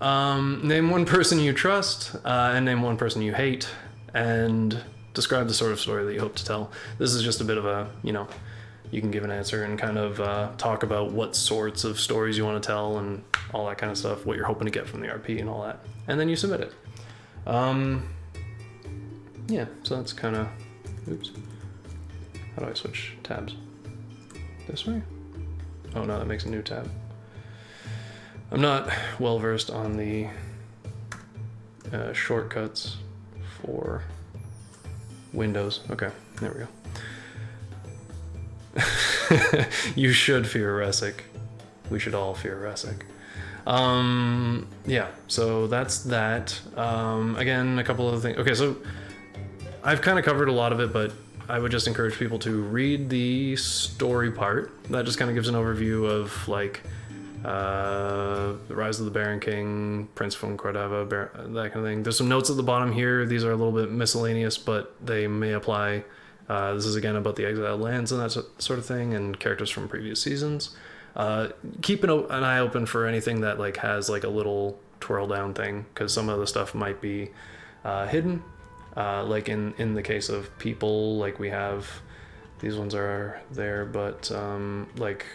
Name one person you trust, and name one person you hate, and describe the sort of story that you hope to tell. This is just a bit of a, you know, you can give an answer and kind of talk about what sorts of stories you want to tell and all that kind of stuff, what you're hoping to get from the RP and all that. And then you submit it. Yeah, so that's kind of, oops. How do I switch tabs? This way? Oh no, that makes a new tab. I'm not well versed on the shortcuts for Windows. Okay, there we go. You should fear Resic. We should all fear Resic. Yeah, so that's that. Again, a couple of things. Okay, so I've kind of covered a lot of it, but I would just encourage people to read the story part. That just kind of gives an overview of like the Rise of the Baron King, Prince von Cordova, that kind of thing. There's some notes at the bottom here. These are a little bit miscellaneous, but they may apply. This is again about the exiled lands and that sort of thing, and characters from previous seasons. Keep an eye open for anything that like has like a little twirl down thing, because some of the stuff might be hidden. Like in the case of people, like we have, these ones are there, but like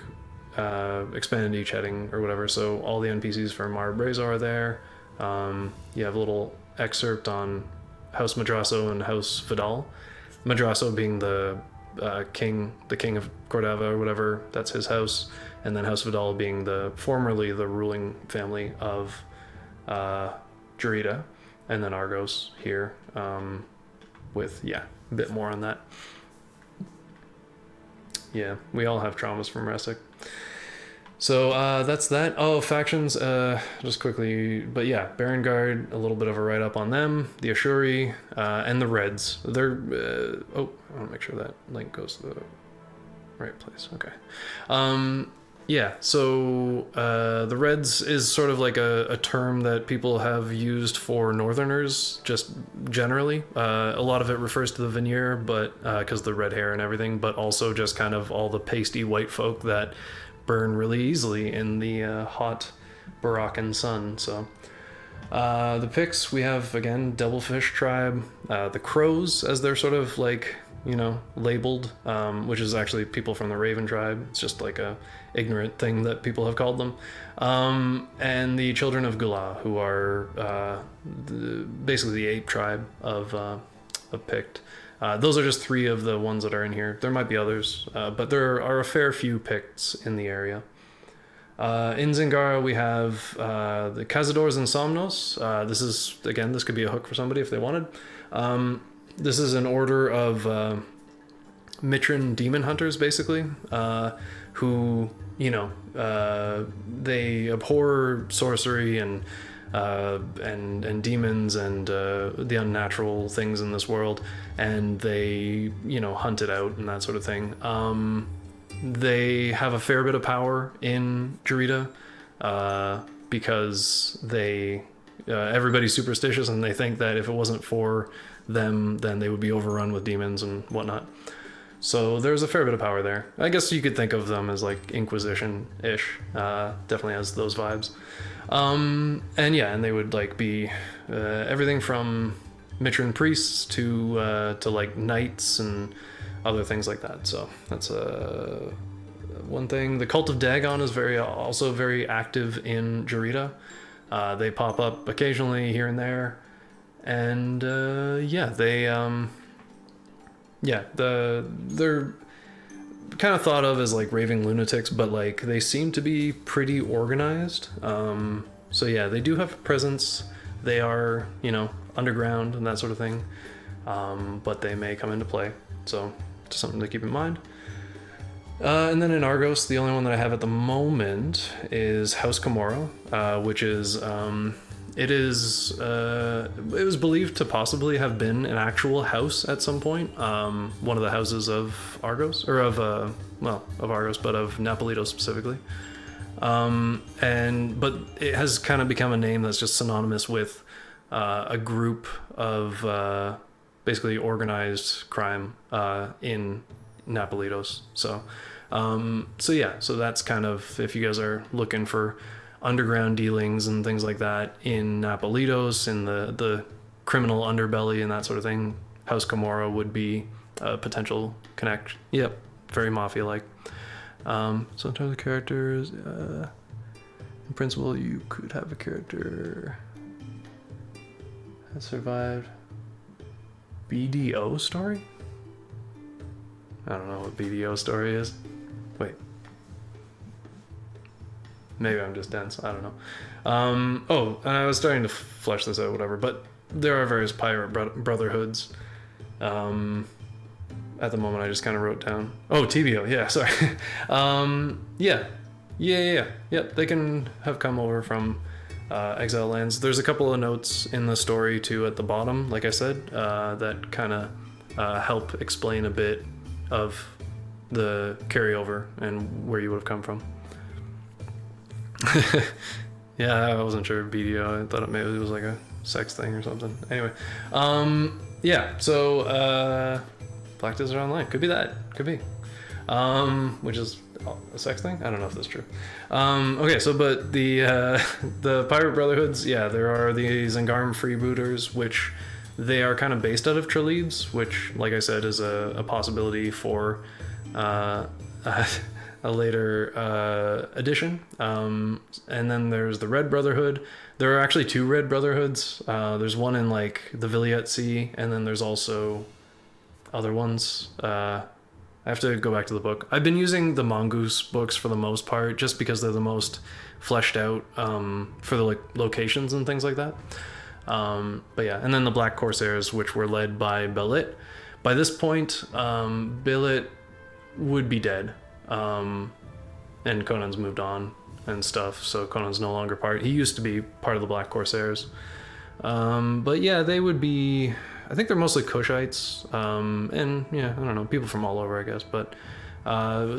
expanded each heading or whatever. So all the NPCs from our Brazo are there. You have a little excerpt on House Madrasso and House Vidal. Madrasso being the king of Cordova or whatever, that's his house, and then House Vidal being formerly the ruling family of Jarita, and then Argos here, with, yeah, a bit more on that. Yeah, we all have traumas from Resic. So that's that. Oh, factions, just quickly, but yeah, Baron Guard, a little bit of a write-up on them, the Ashuri, and the Reds. They're, oh, I want to make sure that link goes to the right place, okay. Yeah, so the Reds is sort of like a term that people have used for Northerners, just generally. A lot of it refers to the veneer, but because the red hair and everything, but also just kind of all the pasty white folk that burn really easily in the hot Baroccan sun. So the Picts, we have again Devilfish tribe, the Crows, as they're sort of like, you know, labeled, which is actually people from the Raven tribe. It's just like a ignorant thing that people have called them, and the Children of Gula, who are basically the ape tribe of Pict. Those are just 3 of the ones that are in here. There might be others, but there are a fair few Picts in the area. In Zingara, we have the Cazadors and Somnos. This is, again, this could be a hook for somebody if they wanted. This is an order of Mitran demon hunters, basically, who, you know, they abhor sorcery and demons and the unnatural things in this world, and they, you know, hunt it out and that sort of thing. They have a fair bit of power in Jarita, because they everybody's superstitious, and they think that if it wasn't for them, then they would be overrun with demons and whatnot. So there's a fair bit of power there. I guess you could think of them as like Inquisition-ish. Definitely has those vibes. And they would like be everything from Mitran priests to like knights and other things like that. So that's one thing. The cult of Dagon is also very active in Jarita. They pop up occasionally here and there, and they're kind of thought of as like raving lunatics, but like they seem to be pretty organized. So yeah, they do have a presence. They are, underground and that sort of thing, but they may come into play. So just something to keep in mind. And then in Argos, the only one that I have at the moment is House Komoro, which is it was believed to possibly have been an actual house at some point. One of the houses of Argos, or of Argos, but of Napolito specifically. But it has kind of become a name that's just synonymous with a group of basically organized crime in Napolitos. So that's kind of, if you guys are looking for underground dealings and things like that in Napolitos, in the criminal underbelly and that sort of thing, House Komoro would be a potential connect. Yep, very mafia-like. So in terms of characters, in principle, you could have a character that survived BDO story? I don't know what BDO story is. Wait. Maybe I'm just dense. I don't know. And I was starting to flesh this out, whatever. But there are various pirate brotherhoods. At the moment, I just kind of wrote down. Oh, TBO. Yeah, sorry. Yep. They can have come over from exile lands. There's a couple of notes in the story too at the bottom, like I said, that kind of help explain a bit of the carryover and where you would have come from. Yeah, I wasn't sure BDO. I thought maybe it was like a sex thing or something. Anyway, so Black Desert Online could be that. Could be. Which is a sex thing? I don't know if that's true. Okay, so but the Pirate Brotherhoods, yeah, there are the Zangarm freebooters, which they are kind of based out of Tralibes, which, like I said, is a possibility for a later edition. And then there's the Red Brotherhood. There are actually two Red Brotherhoods. There's one in like the Viliette Sea, and then there's also other ones. I have to go back to the book. I've been using the Mongoose books for the most part, just because they're the most fleshed out for the locations and things like that. But yeah, and then the Black Corsairs, which were led by Belit. By this point, Belit would be dead, and Conan's moved on and stuff, so Conan's no longer part. He used to be part of the Black Corsairs. But yeah, they would be, I think they're mostly Kushites, and yeah, I don't know, people from all over, I guess, but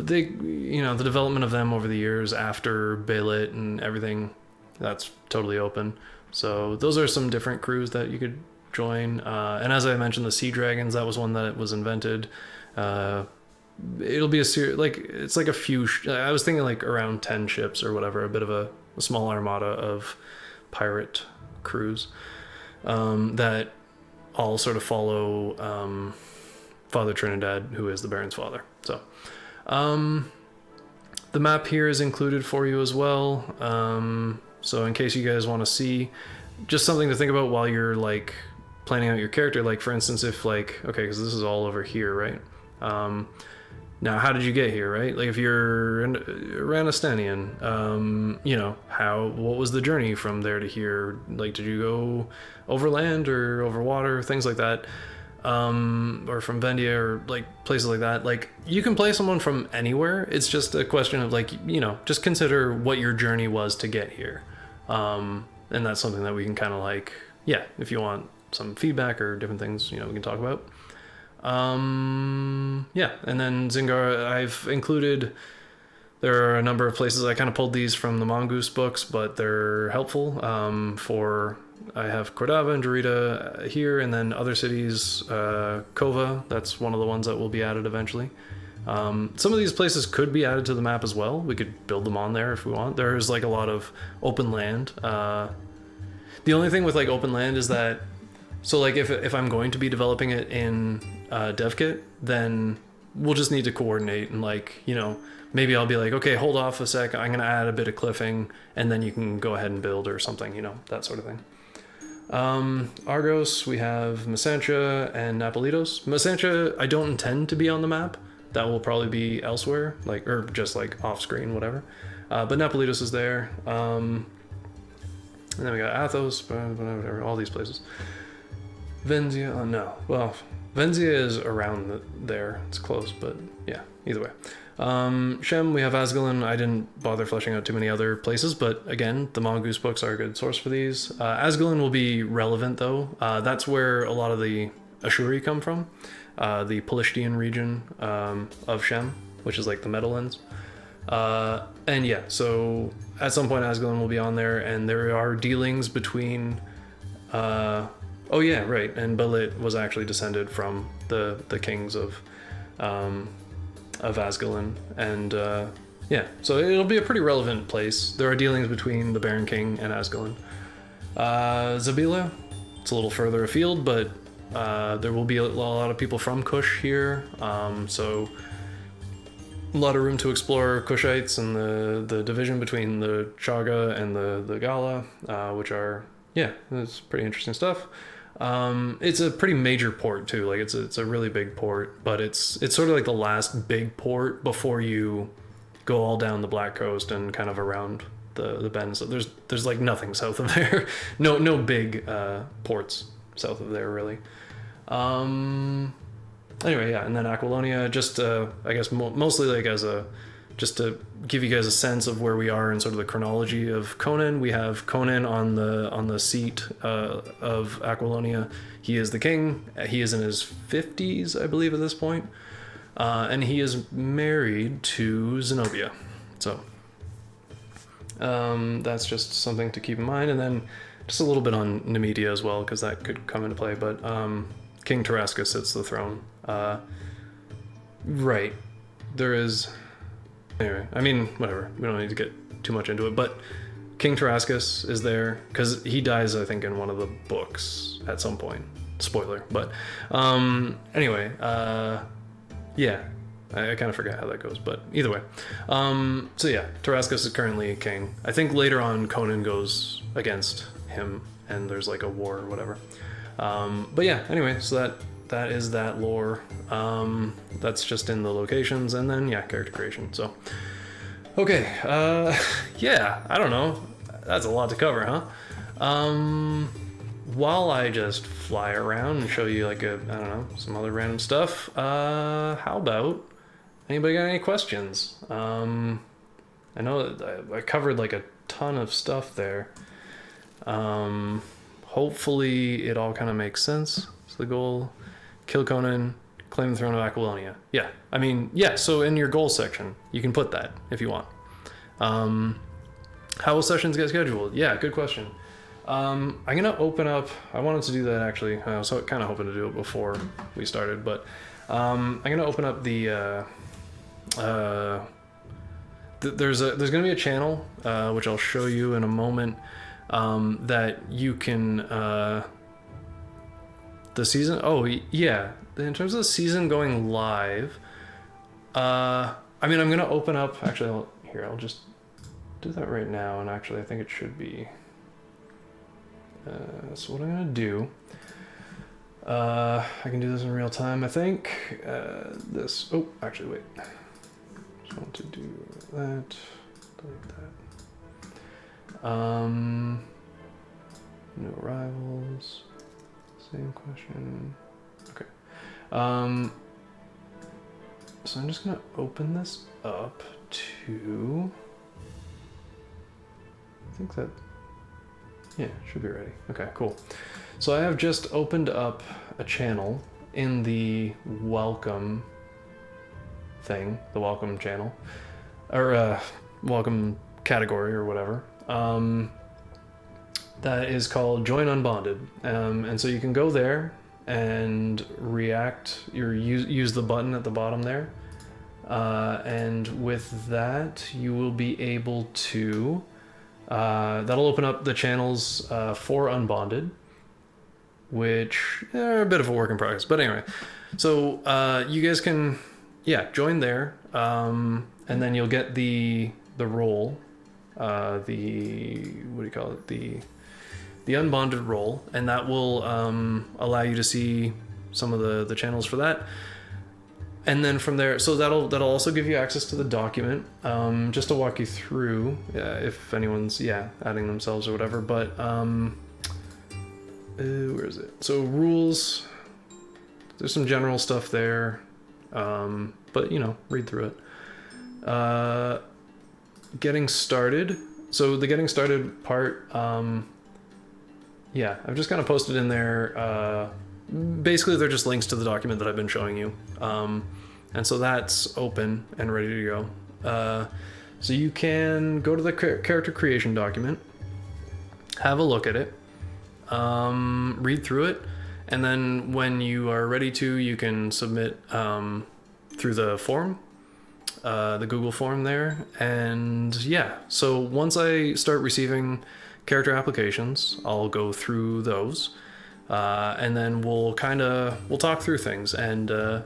they, the development of them over the years after Belit and everything, that's totally open. So those are some different crews that you could join. And as I mentioned, the Sea Dragons, that was one that was invented. It'll be it's like a few, I was thinking like around 10 ships or whatever, a bit of a small armada of pirate crews that all sort of follow Father Trinidad, who is the Baron's father. So the map here is included for you as well. So in case you guys want to see, just something to think about while you're like planning out your character. Like for instance, if like, okay, because this is all over here, right? Now, how did you get here, right? Like if you're Ranastanian, what was the journey from there to here? Like, did you go over land or over water, things like that? Or from Vendia or like places like that. Like you can play someone from anywhere. It's just a question of like, just consider what your journey was to get here. And that's something that we can kind of like, if you want some feedback or different things, we can talk about. And then Zingar, I've included, there are a number of places. I kind of pulled these from the Mongoose books, but they're helpful. I have Cordava and Jarita here, and then other cities, Kova, that's one of the ones that will be added eventually. Some of these places could be added to the map as well. We could build them on there if we want. There's like a lot of open land. The only thing with like open land is that, so like if I'm going to be developing it in DevKit, then we'll just need to coordinate and like, you know, maybe I'll be like, okay, hold off a sec. I'm going to add a bit of cliffing and then you can go ahead and build or something, you know, that sort of thing. Argos, we have Masantia and Napolitos. Masantia, I don't intend to be on the map. That will probably be elsewhere, like, or just like off screen, whatever. But Napolitos is there. And then we got Athos, whatever, all these places. Venzia, no. Well, Venzia is around there. It's close, but yeah, either way. Shem, we have Asgulon. I didn't bother fleshing out too many other places, but again, the Mongoose books are a good source for these. Asgulon will be relevant though. That's where a lot of the Ashuri come from. The Palestinian region of Shem, which is like the Meadowlands. And yeah, so at some point Asgulon will be on there, and there are dealings between oh yeah, right, and Balit was actually descended from the kings of Asgulon, and yeah, so it'll be a pretty relevant place. There are dealings between the Baron King and Asgulon. Zabila, it's a little further afield, but there will be a lot of people from Kush here, so a lot of room to explore Kushites and the division between the Chaga and the Gala, which are, yeah, it's pretty interesting stuff. It's a pretty major port too, like it's a really big port, but it's sort of like the last big port before you go all down the Black Coast and kind of around the bend. So there's like nothing south of there. no big ports south of there really. Anyway, yeah, and then Aquilonia, just I guess mostly like as a, just to give you guys a sense of where we are in sort of the chronology of Conan. We have Conan on the seat of Aquilonia. He is the king. He is in his 50s, I believe, at this point, and he is married to Zenobia. So that's just something to keep in mind. And then just a little bit on Nemedia as well, because that could come into play. But King Tarascus sits the throne. Right. There is... Anyway, I mean, whatever. We don't need to get too much into it, but King Tarascus is there, because he dies, I think, in one of the books at some point. Spoiler. But anyway, yeah. I kind of forget how that goes, but either way. So yeah, Tarascus is currently king. I think later on Conan goes against him, and there's like a war or whatever. But yeah, anyway, so that is that lore. That's just in the locations, and then yeah, character creation. So okay, yeah, I don't know, that's a lot to cover, huh? While I just fly around and show you like I don't know, some other random stuff, how about anybody got any questions? I know that I covered like a ton of stuff there. Hopefully it all kind of makes sense. So the goal: kill Conan, claim the throne of Aquilonia. Yeah, I mean, yeah, so in your goals section, you can put that if you want. How will sessions get scheduled? Yeah, good question. I'm going to open up, I wanted to do that actually, I was kind of hoping to do it before we started, but I'm going to open up the, there's going to be a channel, which I'll show you in a moment, that you can, the season, oh yeah, in terms of the season going live, I mean, I'm going to open up, actually, I'll just do that right now, and actually I think it should be, so what I'm going to do, I can do this in real time, I think, actually wait, just want to do that, delete that, no rivals, same question, okay, so I'm just going to open this up to, I think that, yeah, should be ready. Okay, cool. So I have just opened up a channel in the welcome thing, the welcome channel, or welcome category or whatever. That is called Join Unbonded. And so you can go there and react, use the button at the bottom there And with that, you will be able to. That'll open up the channels for Unbonded, which are a bit of a work in progress. But anyway, so you guys can, join there, and then you'll get the role, the what do you call it, the Unbonded role, and that will allow you to see some of the channels for that. And then from there, so that'll also give you access to the document, just to walk you through, if anyone's adding themselves or whatever. But where is it? So rules. There's some general stuff there, but read through it. Getting started. So the getting started part, I've just kind of posted in there. Basically, they're just links to the document that I've been showing you. And so that's open and ready to go. So you can go to the character creation document, have a look at it, read through it, and then when you are ready to, you can submit through the form, the Google form there. And so once I start receiving character applications, I'll go through those. And then we'll talk through things, and if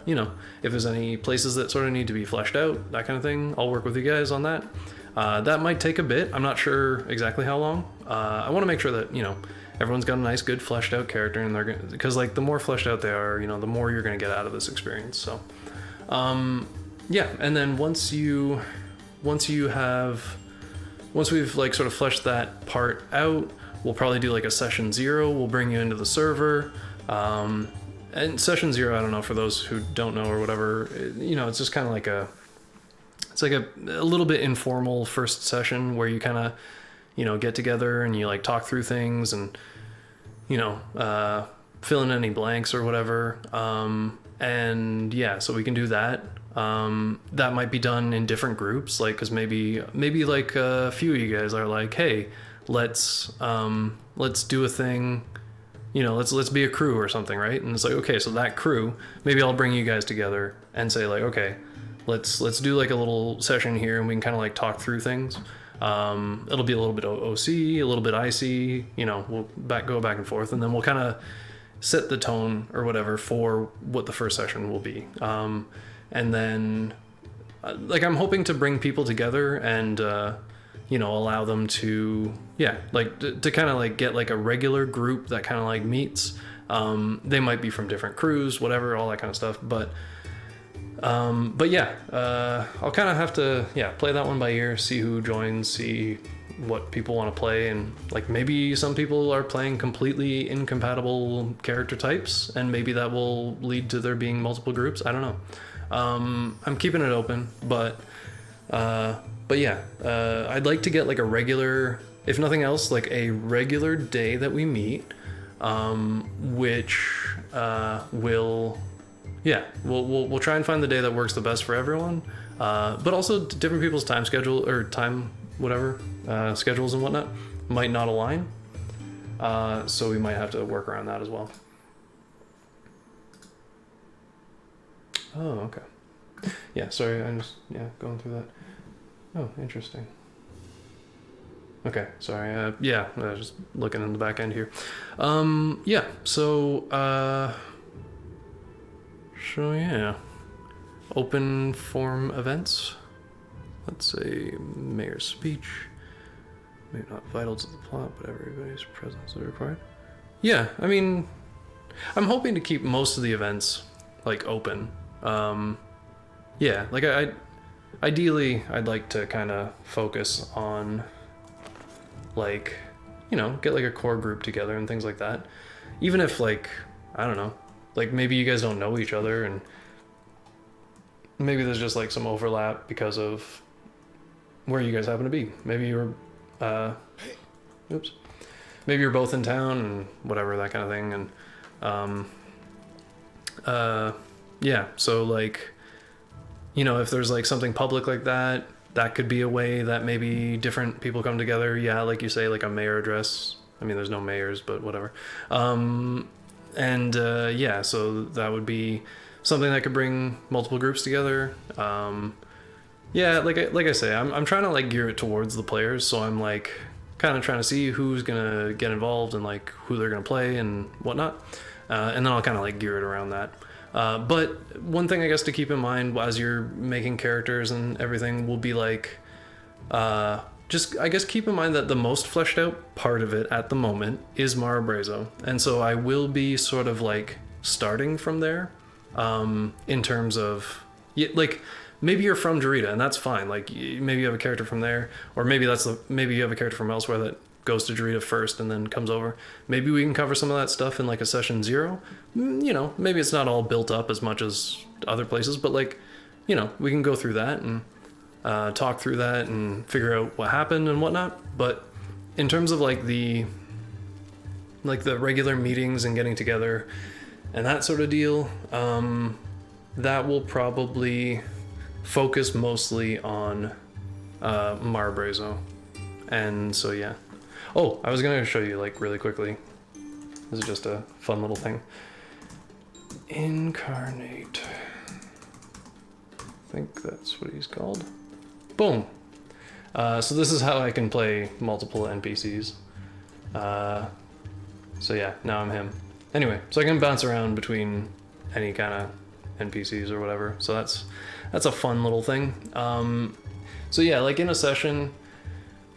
there's any places that sort of need to be fleshed out, that kind of thing, I'll work with you guys on that. That might take a bit. I'm not sure exactly how long. I want to make sure that everyone's got a nice, good, fleshed out character, and because like the more fleshed out they are, the more you're gonna get out of this experience. So, and then once we've like sort of fleshed that part out, we'll probably do like a session 0. We'll bring you into the server. And session 0, I don't know, for those who don't know or whatever, it's just kind of like a little bit informal first session where you kind of, get together and you like talk through things and, fill in any blanks or whatever. So we can do that. That might be done in different groups, like, cause maybe like a few of you guys are like, hey, let's do a thing, let's be a crew or something, right? And it's like, okay, so that crew, maybe I'll bring you guys together and say like, okay, let's do like a little session here, and we can kind of like talk through things. It'll be a little bit OC, a little bit IC, we'll go back and forth, and then we'll kind of set the tone or whatever for what the first session will be. And then like I'm hoping to bring people together and allow them to to kind of like get like a regular group that kind of like meets. They might be from different crews, whatever, all that kind of stuff, but I'll kind of have to play that one by ear, see who joins, see what people want to play, and like maybe some people are playing completely incompatible character types, and maybe that will lead to there being multiple groups. I don't know. I'm keeping it open, but I'd like to get like a regular, if nothing else, like a regular day that we meet, which we'll try and find the day that works the best for everyone, but also different people's time schedule or time whatever schedules and whatnot might not align, so we might have to work around that as well. Oh, okay. Yeah, sorry, I'm just going through that. Oh, interesting. Okay, sorry. I was just looking in the back end here. Open form events. Let's say mayor's speech. Maybe not vital to the plot, but everybody's presence is required. Yeah, I mean, I'm hoping to keep most of the events like open. Ideally, I'd like to kind of focus on like, get like a core group together and things like that. Even if like, I don't know, like maybe you guys don't know each other and maybe there's just like some overlap because of where you guys happen to be. Maybe you're, maybe you're both in town and whatever, that kind of thing. And, so like, if there's like something public like that, that could be a way that maybe different people come together. Yeah, like you say, like a mayor address. I mean, there's no mayors, but whatever. So that would be something that could bring multiple groups together. Yeah, like I say, I'm trying to like gear it towards the players, so I'm like kind of trying to see who's gonna get involved and like who they're gonna play and whatnot, and then I'll kind of like gear it around that. But one thing I guess to keep in mind as you're making characters and everything will be like, just I guess keep in mind that the most fleshed out part of it at the moment is Mara Brazo, and so I will be sort of like starting from there, in terms of like maybe you're from Jarita and that's fine. Like maybe you have a character from there, or maybe maybe you have a character from elsewhere that goes to Jarita first and then comes over. Maybe we can cover some of that stuff in like a session 0. You know, maybe it's not all built up as much as other places, but like, you know, we can go through that and talk through that and figure out what happened and whatnot. But in terms of like the regular meetings and getting together and that sort of deal, that will probably focus mostly on Mara Brazo. And so yeah. Oh, I was gonna show you like really quickly. This is just a fun little thing. Incarnate. I think that's what he's called. Boom. So this is how I can play multiple NPCs. So yeah, now I'm him. Anyway, so I can bounce around between any kind of NPCs or whatever. So that's a fun little thing. So yeah, like in a session,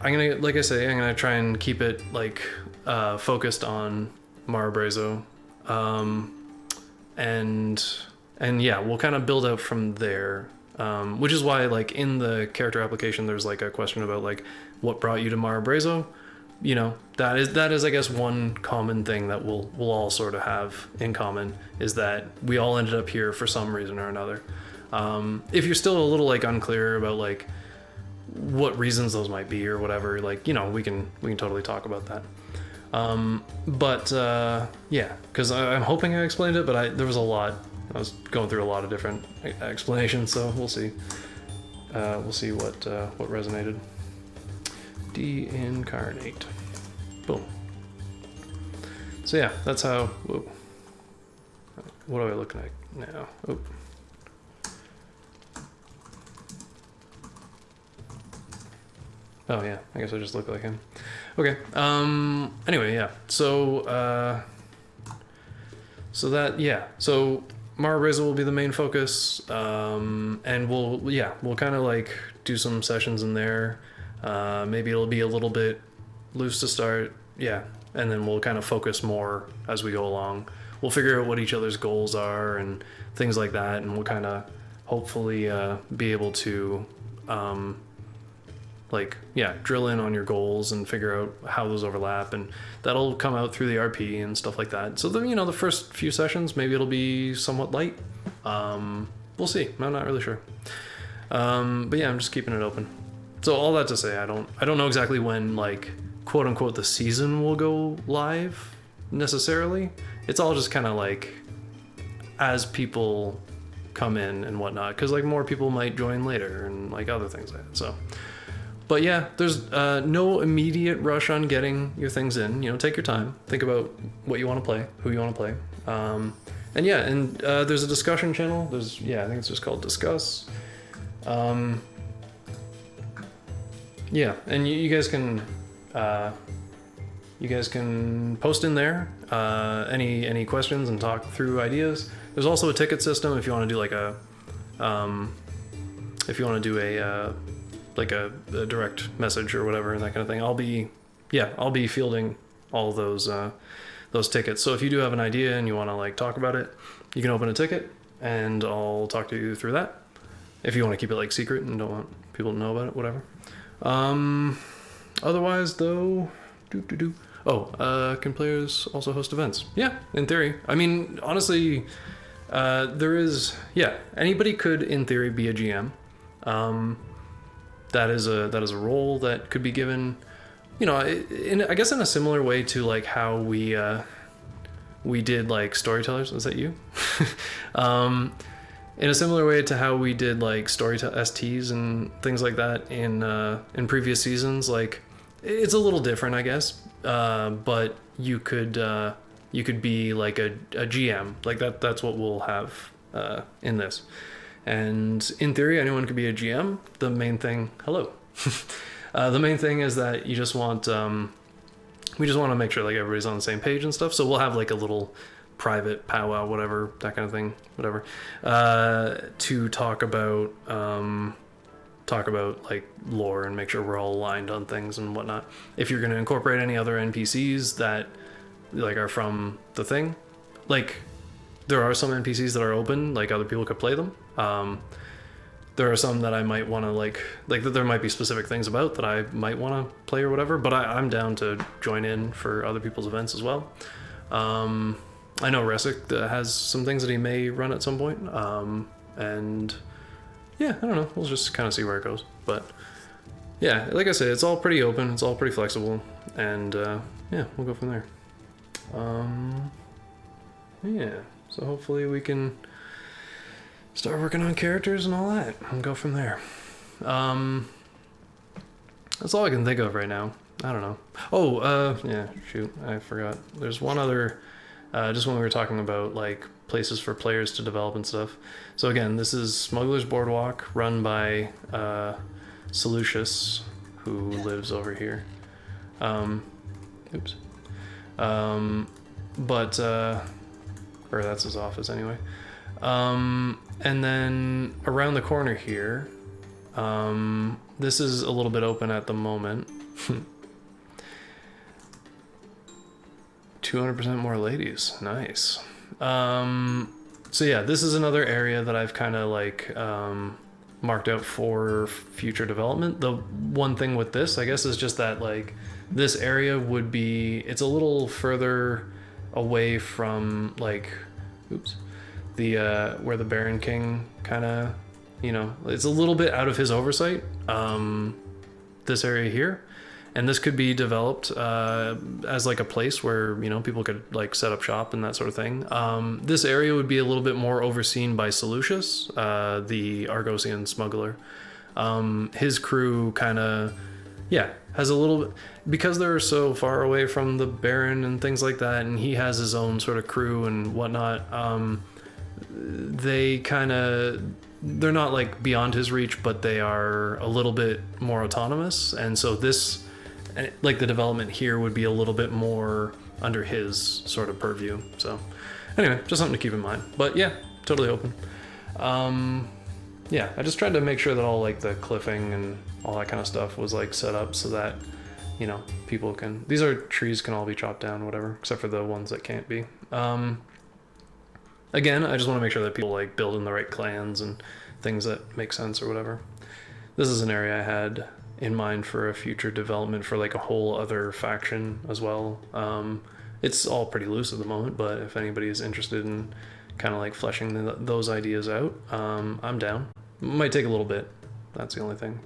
I'm gonna, like I say, I'm gonna try and keep it like focused on Mara Brazo, and yeah, we'll kind of build out from there. Which is why, like in the character application, there's like a question about like what brought you to Mara Brazo. You know, that is I guess one common thing that we'll all sort of have in common, is that we all ended up here for some reason or another. If you're still a little like unclear about like what reasons those might be or whatever, like, you know, we can totally talk about that. Yeah, because I'm hoping I explained it, but there was a lot. I was going through a lot of different explanations, so we'll see. We'll see what resonated. De-incarnate. Boom. So yeah, that's how. Whoa. What are we looking at now? Oh. Oh yeah, I guess I just look like him. Okay. Anyway, yeah. So that, yeah. So Mara Brazo will be the main focus, and we'll kind of like do some sessions in there. Maybe it'll be a little bit loose to start, yeah, and then we'll kind of focus more as we go along. We'll figure out what each other's goals are and things like that, and we'll kind of hopefully be able to like, yeah, drill in on your goals and figure out how those overlap, and that'll come out through the RP and stuff like that. So then, you know, the first few sessions, maybe it'll be somewhat light. We'll see. I'm not really sure. But yeah, I'm just keeping it open. So all that to say, I don't know exactly when, like, quote unquote, the season will go live necessarily. It's all just kind of like as people come in and whatnot, because like more people might join later and like other things like that. So. But yeah, there's no immediate rush on getting your things in. You know, take your time. Think about what you want to play, who you want to play. And yeah, and there's a discussion channel. I think it's just called Discuss. Yeah, and you guys can post in there any questions and talk through ideas. There's also a ticket system if you want to do like a like a direct message or whatever and that kind of thing. I'll be fielding all those tickets. So if you do have an idea and you want to like talk about it, you can open a ticket and I'll talk to you through that. If you want to keep it like secret and don't want people to know about it, whatever. Otherwise though, can players also host events? Yeah, in theory. I mean, honestly, anybody could in theory be a GM. That is a role that could be given, you know, I guess in a similar way to like how we did like storytellers. Is that you? In a similar way to how we did like STs and things like that in previous seasons. Like it's a little different, I guess, but you could be like a GM. Like that's what we'll have in this. And in theory, anyone could be a GM. The main thing, hello. The main thing is that you just want, we just want to make sure like everybody's on the same page and stuff. So we'll have like a little private powwow, whatever, that kind of thing, whatever, to talk about like lore and make sure we're all aligned on things and whatnot. If you're going to incorporate any other NPCs that like are from the thing, like there are some NPCs that are open, like other people could play them. There are some that I might want to like there might be specific things about that I might want to play or whatever, but I'm down to join in for other people's events as well. I know Resic has some things that he may run at some point, and yeah, I don't know, we'll just kind of see where it goes. But yeah, like I said, it's all pretty open, it's all pretty flexible, and yeah, we'll go from there. Yeah, so hopefully we can start working on characters and all that and go from there. That's all I can think of right now. I don't know. Oh, yeah, shoot, I forgot. There's one other, just when we were talking about like places for players to develop and stuff. So again, this is Smuggler's Boardwalk, run by Seleucus, who lives over here. Oops. But or that's his office anyway. And then around the corner here, this is a little bit open at the moment. 200% more ladies, nice. So yeah, this is another area that I've kind of like marked out for future development. The one thing with this, I guess, is just that like this area would be, it's a little further away from like, oops, the where the Baron King kind of, you know, it's a little bit out of his oversight, this area here. And this could be developed as like a place where, you know, people could like set up shop and that sort of thing. This area would be a little bit more overseen by Seleucus, the Argosian smuggler. His crew kind of, yeah, has a little bit, because they're so far away from the Baron and things like that, and he has his own sort of crew and whatnot, they kind of, they're not like beyond his reach, but they are a little bit more autonomous. And so this, like the development here would be a little bit more under his sort of purview. So anyway, just something to keep in mind. But yeah, totally open. Yeah, I just tried to make sure that all like the cliffing and all that kind of stuff was like set up so that, you know, people can, these are trees can all be chopped down, whatever, except for the ones that can't be. Again, I just want to make sure that people like build in the right clans and things that make sense or whatever. This is an area I had in mind for a future development for like a whole other faction as well. It's all pretty loose at the moment, but if anybody is interested in kind of like fleshing those ideas out, I'm down. Might take a little bit. That's the only thing.